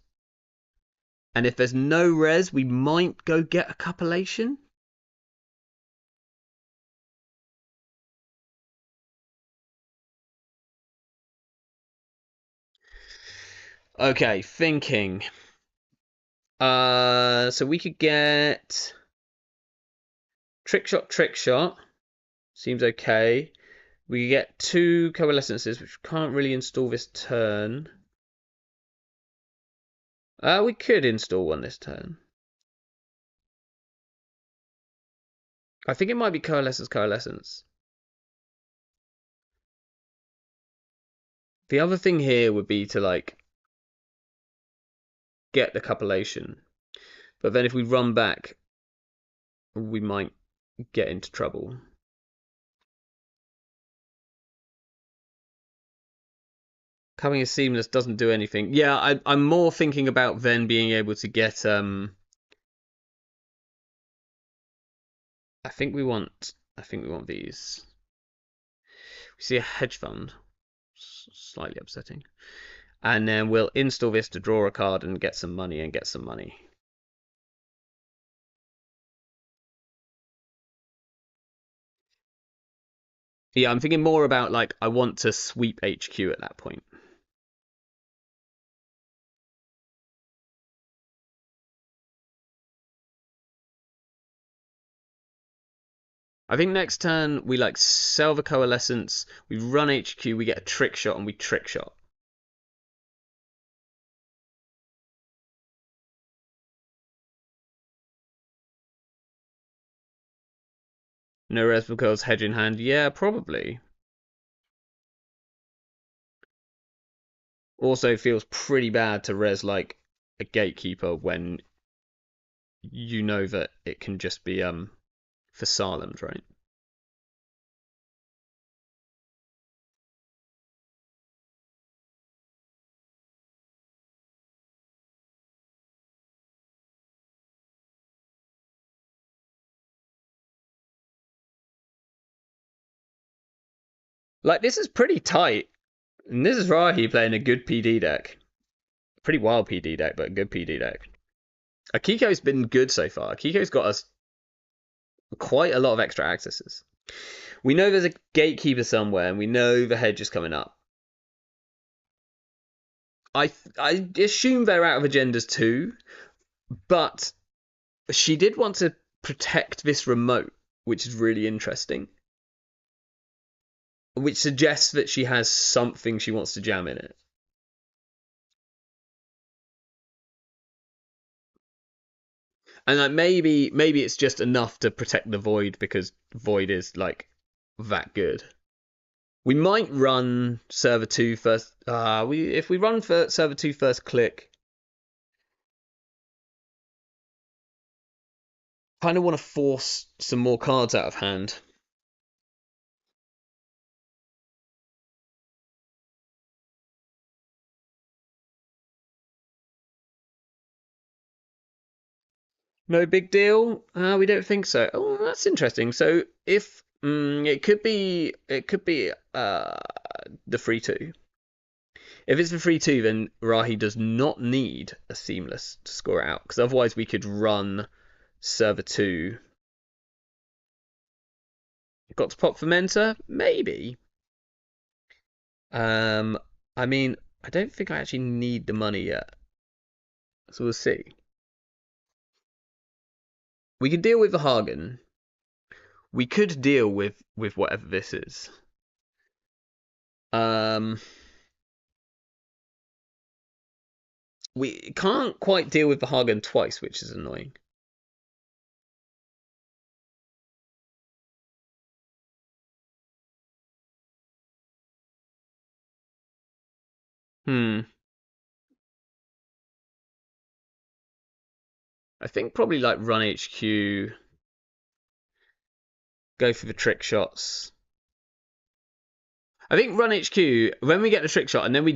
And if there's no res, we might go get a compilation. Okay, thinking. So we could get trick shot. Seems okay. We could get 2 coalescences, which can't really install this turn. We could install 1 this turn. I think it might be coalescence. The other thing here would be to like get the compilation. But then if we run back, we might get into trouble. Coming as Seamless doesn't do anything. Yeah, I'm more thinking about then being able to get I think we want these. We see a hedge fund. Slightly upsetting. And then we'll install this to draw a card and get some money. Yeah, I'm thinking more about like I want to sweep HQ at that point. I think next turn we like sell the coalescence, we run HQ, we get a trick shot, and we trick shot. No res because hedge in hand. Yeah, probably. Also feels pretty bad to res like a gatekeeper when you know that it can just be for Salem's, right? Like this is pretty tight. And this is Rahi playing a good PD deck. Pretty wild PD deck, but a good PD deck. Akiko's been good so far. Akiko's got us quite a lot of extra accesses. We know there's a gatekeeper somewhere, and we know the hedge is coming up. I assume they're out of agendas too, but she did want to protect this remote, which is really interesting. Which suggests that she has something she wants to jam in it. And like maybe it's just enough to protect the void because void is like that good. We might run server 2 first. If we run for server 2 first click, kind of want to force some more cards out of hand. No big deal. We don't think so. Oh, that's interesting. So if it could be the free two. If it's for free two, then Rahi does not need a seamless to score out because otherwise we could run server two. Got to pop fermenter, maybe. Um, I mean, I don't think I actually need the money yet, so we'll see. We could deal with the Hagen. We could deal with whatever this is. Um, we can't quite deal with the Hagen twice, which is annoying. Hmm. I think probably like run HQ, go for the trick shots. I think run HQ when we get the trick shot, and then we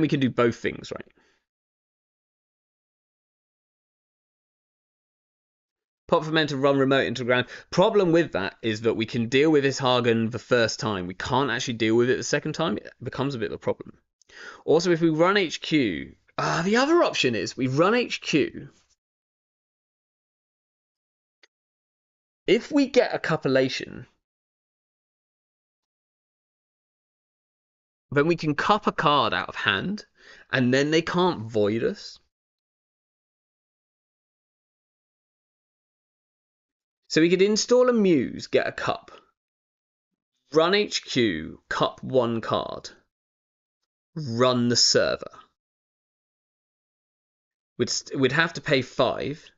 can do both things, right? Pop fermenter, run remote into the ground. Problem with that is that we can deal with this Hagen the first time. We can't actually deal with it the second time. It becomes a bit of a problem. Also, if we run HQ, the other option is we run HQ. If we get a copulation, then we can cup a card out of hand, and then they can't void us. So we could install a Muse, get a cup, run HQ, cup one card, run the server. We'd have to pay 5,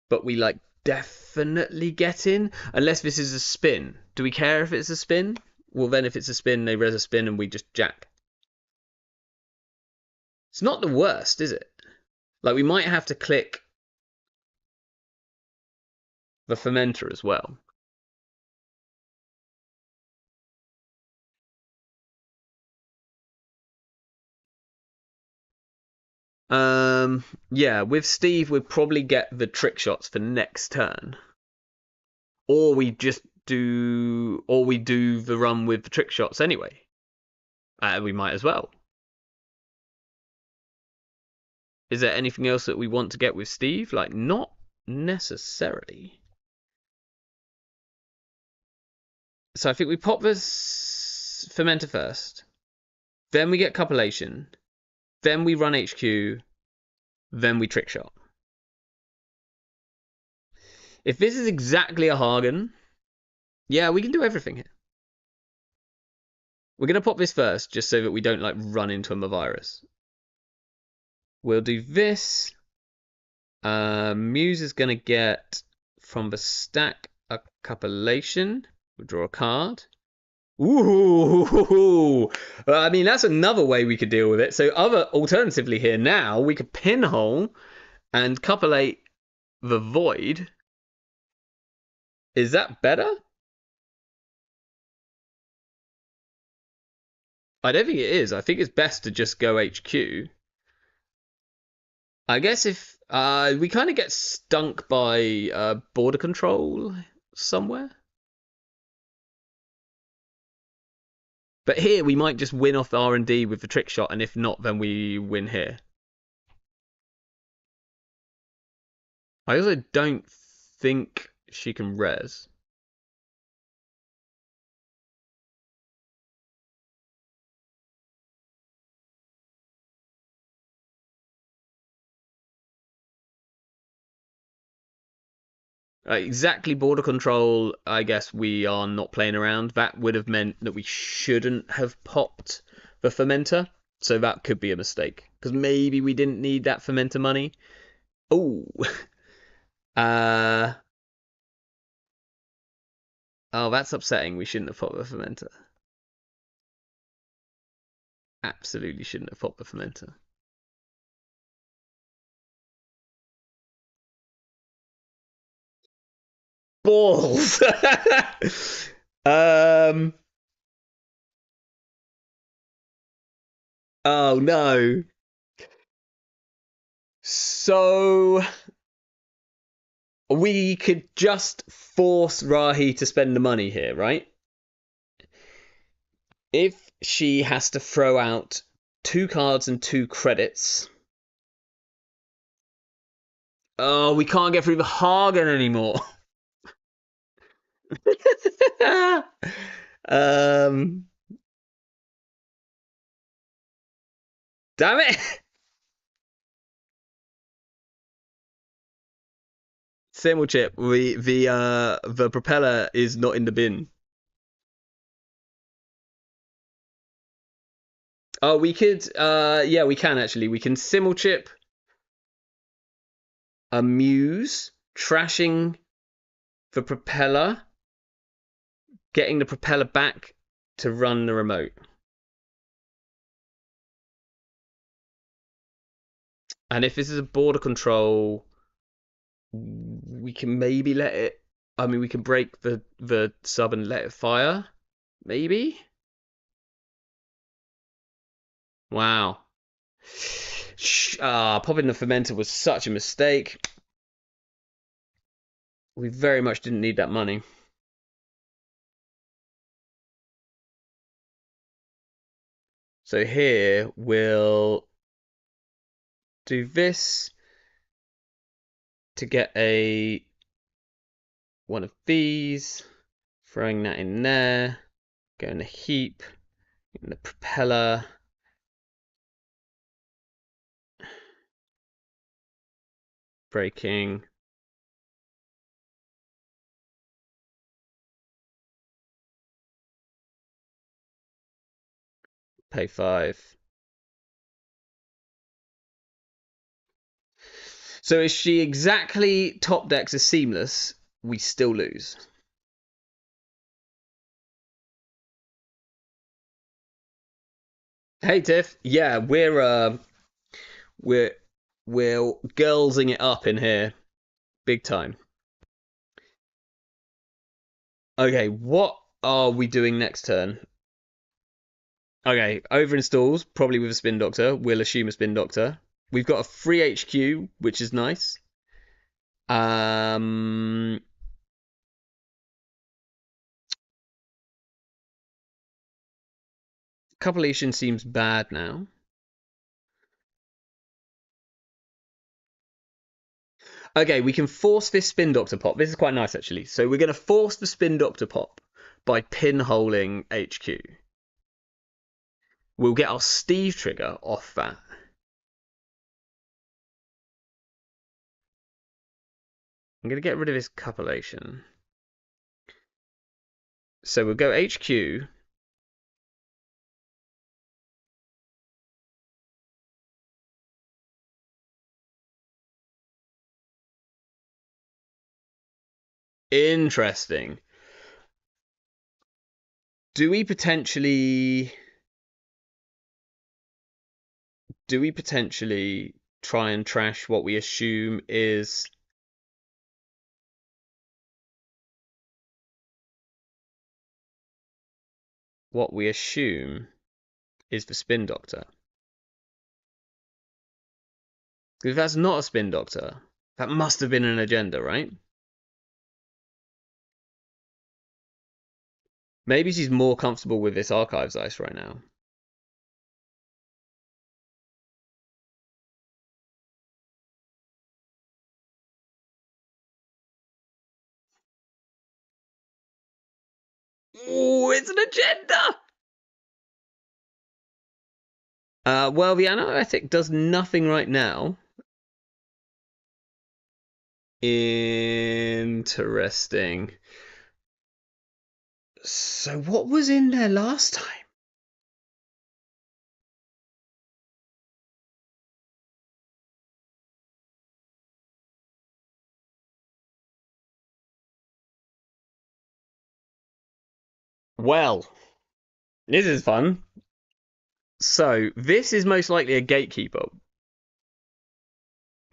but we like definitely get in unless this is a spin. Do we care if it's a spin? Well, then if it's a spin, they res a spin and we just jack. It's not the worst, is it? Like we might have to click the fermenter as well. Yeah, with Steve, we'd probably get the trick shots for next turn, or we do the run with the trick shots anyway. We might as well. Is there anything else that we want to get with Steve? Like, not necessarily. So I think we pop this fermenter first. Then we get copulation. Then we run HQ. Then we trick shot. If this is exactly a Hagen, yeah, we can do everything here. We're going to pop this first, just so that we don't like run into a virus. We'll do this. Muse is going to get from the stack a copulation. We'll draw a card. Ooh, I mean, that's another way we could deal with it. So alternatively here now, we could pinhole and copulate the void. Is that better? I don't think it is. I think it's best to just go HQ. I guess if we kind of get stunk by border control somewhere. But here we might just win off the R&D with the trick shot, and if not, then we win here. I also don't think she can res. Exactly border control, I guess we are not playing around. That would have meant that we shouldn't have popped the fermenter. So that could be a mistake. Because maybe we didn't need that fermenter money. Oh. Oh, that's upsetting. We shouldn't have popped the fermenter. Absolutely shouldn't have popped the fermenter. Balls! Oh no. So we could just force Rahi to spend the money here, right? If she has to throw out 2 cards and 2 credits. Oh, we can't get through the Hagen anymore. Damn it. Simul chip. The propeller is not in the bin. Oh, we could yeah, we can actually. We can simul chip Amuse, trashing the propeller, getting the propeller back to run the remote. And if this is a border control, we can maybe let it. I mean, we can break the sub and let it fire. Maybe. Wow. Popping the fermenter was such a mistake. We very much didn't need that money. So here we'll do this to get one of these, throwing that in there, go in the heap, in the propeller. Breaking. Pay 5. So if she exactly top decks is seamless, we still lose. Hey Tiff, yeah, we're girlsing it up in here, big time. Okay, what are we doing next turn? Okay, overinstalls, probably with a spin doctor. We'll assume a spin doctor. We've got a free HQ, which is nice. Copulation seems bad now. Okay, we can force this spin doctor pop. This is quite nice, actually. So we're going to force the spin doctor pop. by pinholing HQ. We'll get our Steve trigger off that. I'm going to get rid of his copulation. So we'll go HQ. Interesting. Do we potentially try and trash what we assume is the spin doctor? If that's not a spin doctor, that must have been an agenda, right? Maybe she's more comfortable with this archives ice right now. Oh, it's an agenda! Well, the anoetic does nothing right now. Interesting. So what was in there last time? Well, this is fun. So this is most likely a gatekeeper.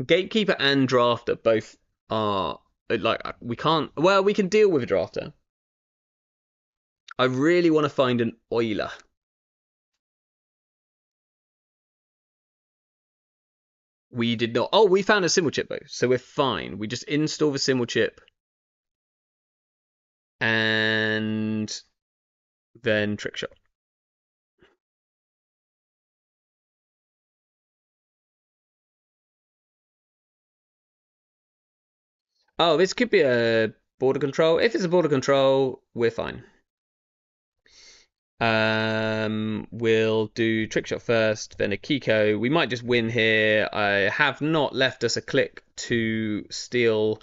Gatekeeper and drafter both are like we can't. Well, we can deal with a drafter. I really want to find an oiler. We did not. Oh, we found a symbol chip though, so we're fine. We just install the symbol chip and then trick shot. Oh, this could be a border control. If it's a border control, we're fine. We'll do trick shot first, then a Kiko. We might just win here. I have not left us a click to steal.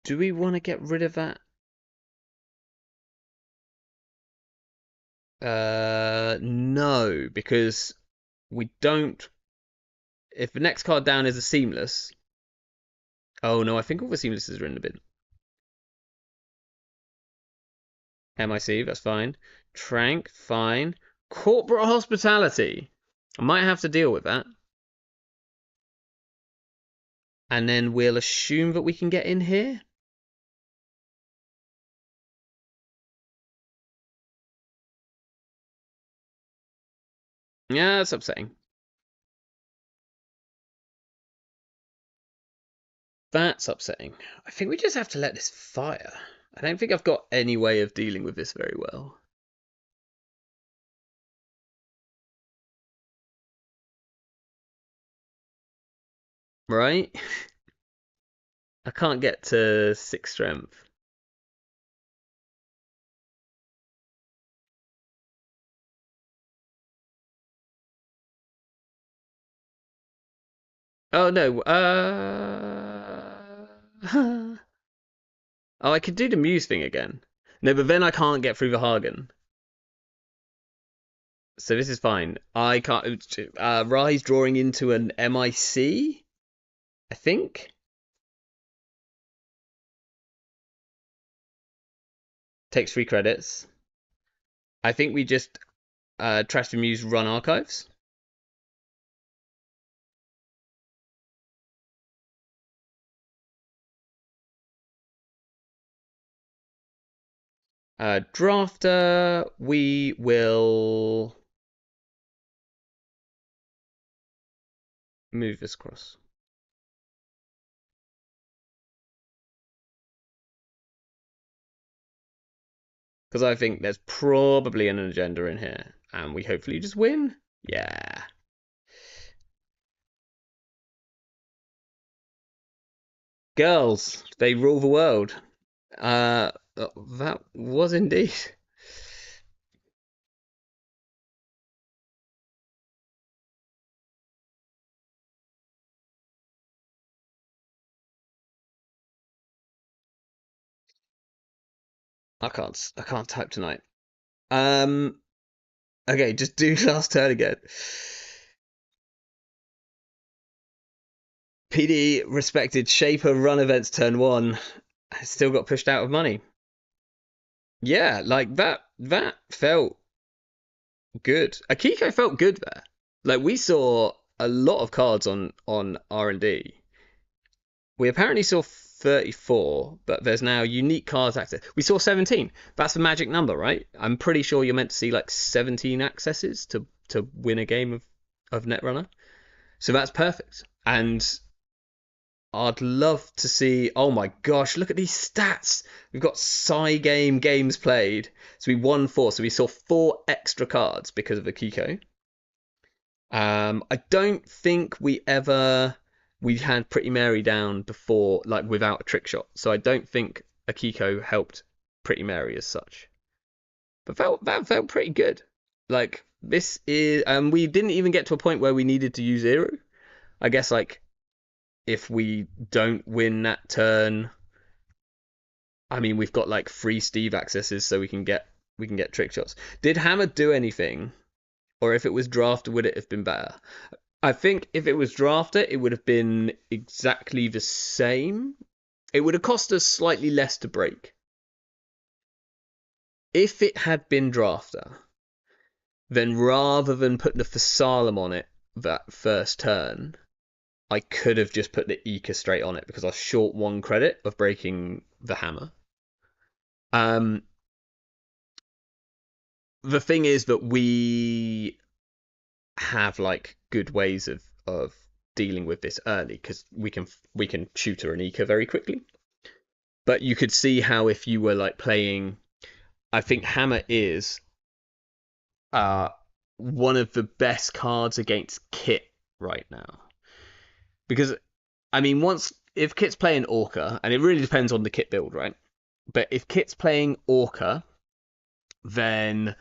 Do we want to get rid of that? No, because we don't. If the next card down is a seamless. Oh no, I think all the seamlesses are in the bin. MIC, that's fine. Trank, fine. Corporate hospitality. I might have to deal with that. And then we'll assume that we can get in here. Yeah, that's upsetting. That's upsetting. I think we just have to let this fire. I don't think I've got any way of dealing with this very well. Right? I can't get to 6 strength. Oh no, oh, I could do the Muse thing again. No, but then I can't get through the Hagen. So this is fine. I can't. Rise drawing into an MIC, I think. Takes 3 credits. I think we just trash the Muse, run archives. Drafter, we will move this across. Because I think there's probably an agenda in here. And we hopefully just win. Yeah. Girls, they rule the world. That was indeed. I can't type tonight. Um. Okay, just do last turn again. PD respected Shaper run events turn one. Still got pushed out of money. Yeah, like that felt good. Akiko felt good there. Like we saw a lot of cards on R&D. We apparently saw 34, but there's now unique cards access. We saw 17. That's the magic number, right? I'm pretty sure you're meant to see like 17 accesses to win a game of Netrunner. So that's perfect. And I'd love to see. Oh my gosh, look at these stats. We've got games played. So we won four. So we saw four extra cards because of Akiko. I don't think we had Pretty Mary down before, like without a trick shot. So I don't think Akiko helped Pretty Mary as such. But that felt pretty good. Like this is, we didn't even get to a point where we needed to use Iru. I guess like if we don't win that turn, I mean we've got like free Steve accesses, so we can get trick shots. Did Hammer do anything, or if it was drafted, would it have been better? I think if it was drafted, it would have been exactly the same. It would have cost us slightly less to break. If it had been drafter, then rather than putting the Fasalam on it that first turn, I could have just put the Eka straight on it because I was short one credit of breaking the hammer. Um, the thing is that we have like good ways of dealing with this early because we can shoot her an Eka very quickly. But you could see how if you were like playing, I think Hammer is uh one of the best cards against Kit right now because I mean once if Kit's playing Orca, and it really depends on the Kit build, right? But if Kit's playing Orca, then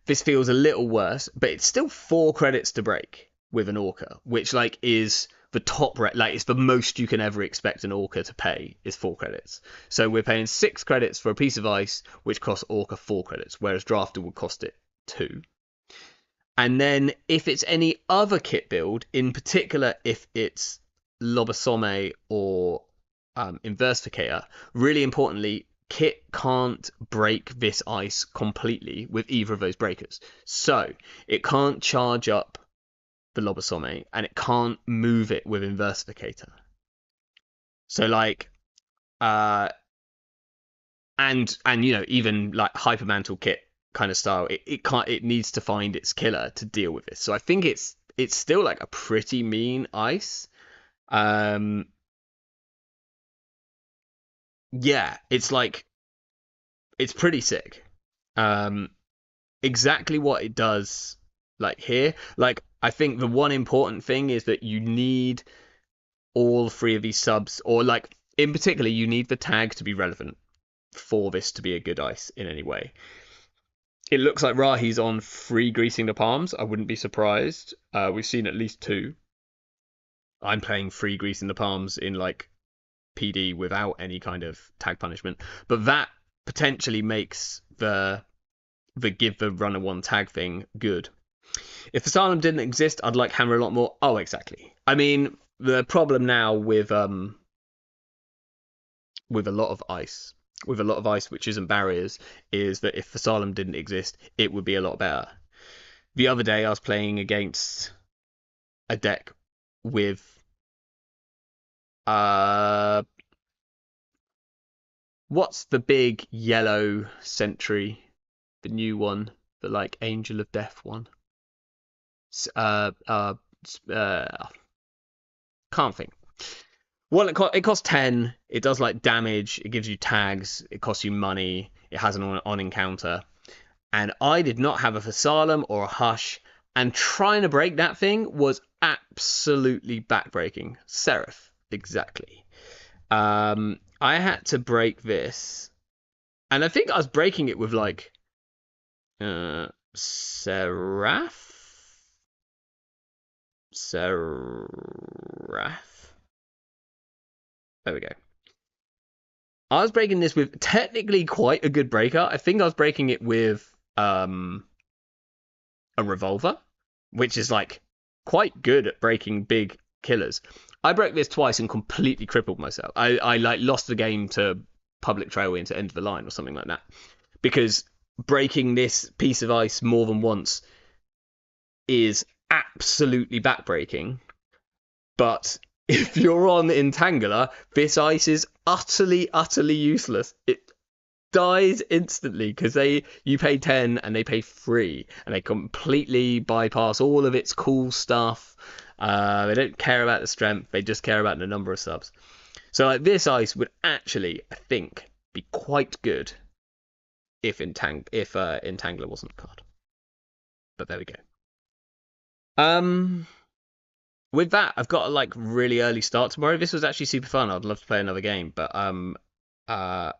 this feels a little worse, but it's still 4 credits to break with an Orca, which like is the top rate, like it's the most you can ever expect an Orca to pay is 4 credits. So we're paying 6 credits for a piece of ice, which costs Orca 4 credits, whereas Drafter would cost it 2. And then if it's any other kit build, in particular if it's Lobosome or Inversificator, really importantly, Kit can't break this ice completely with either of those breakers. So it can't charge up the Lobosome and it can't move it with Inversificator. So like uh and you know even like Hypermantle Kit kind of style, it needs to find its killer to deal with this. So I think it's still like a pretty mean ice. Um yeah, it's like it's pretty sick. Um exactly what it does like here. Like I think the one important thing is that you need all three of these subs, or like in particular, you need the tag to be relevant for this to be a good ice in any way. It looks like Rahi's on free greasing the palms. I wouldn't be surprised. We've seen at least two. I'm playing free greasing the palms in like PD without any kind of tag punishment, but that potentially makes the give the runner one tag thing good. If Asylum didn't exist, I'd like Hammer a lot more. Oh, exactly. I mean, the problem now with a lot of ice, which isn't barriers, is that if Asylum didn't exist, it would be a lot better. The other day, I was playing against a deck with uh, what's the big yellow sentry, the new one, the like Angel of Death one. Uh, uh, can't think. Well, it costs 10. It does like damage. It gives you tags. It costs you money. It has an on encounter. And I did not have a Fasalam or a Hush. And trying to break that thing was absolutely backbreaking. Seraph, exactly. I had to break this. And I think I was breaking it with like Seraph. Seraph. There we go. I was breaking this with technically quite a good breaker. I think I was breaking it with a revolver, which is like quite good at breaking big killers. I broke this twice and completely crippled myself. I like lost the game to public trailway into end of the line or something like that, because breaking this piece of ice more than once is absolutely backbreaking. But if you're on Entangler, this ice is utterly useless. It dies instantly because you pay 10 and they pay 3, and they completely bypass all of its cool stuff. They don't care about the strength, they just care about the number of subs. So like this ice would actually, I think, be quite good if Entangler wasn't a card. But there we go. With that, I've got a like really early start tomorrow. This was actually super fun. I'd love to play another game, but I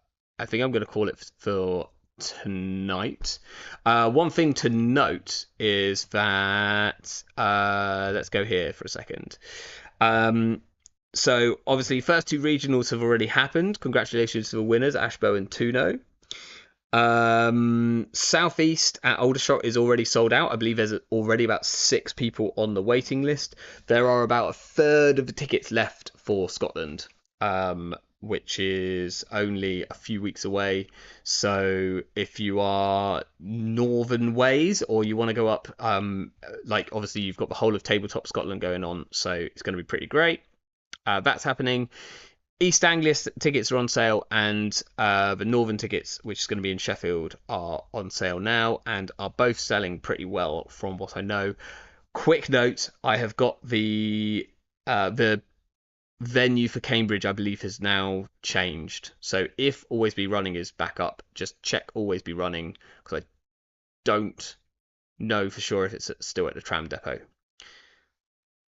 think I'm going to call it for tonight. One thing to note is that let's go here for a second. So obviously, first 2 regionals have already happened. Congratulations to the winners, Ashbo and Tuno. Southeast at Aldershot is already sold out. I believe there's already about 6 people on the waiting list. There are about a third of the tickets left for Scotland, which is only a few weeks away. So if you are northern ways, or you want to go up, like obviously you've got the whole of Tabletop Scotland going on, so it's going to be pretty great. That's happening. East Anglia tickets are on sale, and the Northern tickets, which is going to be in Sheffield, are on sale now and are both selling pretty well from what I know. Quick note, I have got the venue for Cambridge, I believe, has now changed. So if Always Be Running is back up, just check Always Be Running, because I don't know for sure if it's still at the tram depot.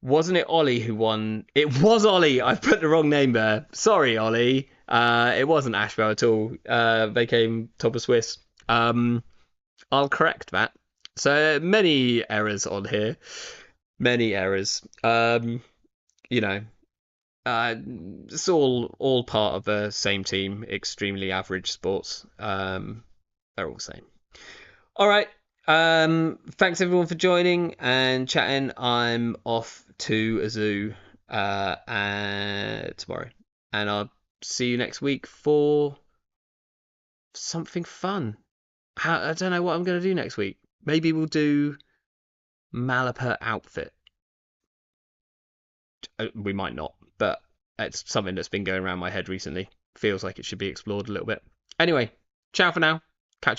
Wasn't it Ollie who won? It was Ollie. I put the wrong name there. Sorry, Ollie. It wasn't Ashbow at all. They came top of Swiss. I'll correct that. So many errors on here. Many errors. You know, it's all part of the same team. Extremely average sports. They're all the same. All right. Thanks everyone for joining and chatting. I'm off to a zoo tomorrow, and I'll see you next week for something fun. I don't know what I'm going to do next week. Maybe we'll do Malapert outfit. We might not, but it's something that's been going around my head recently. Feels like it should be explored a little bit. Anyway, ciao for now.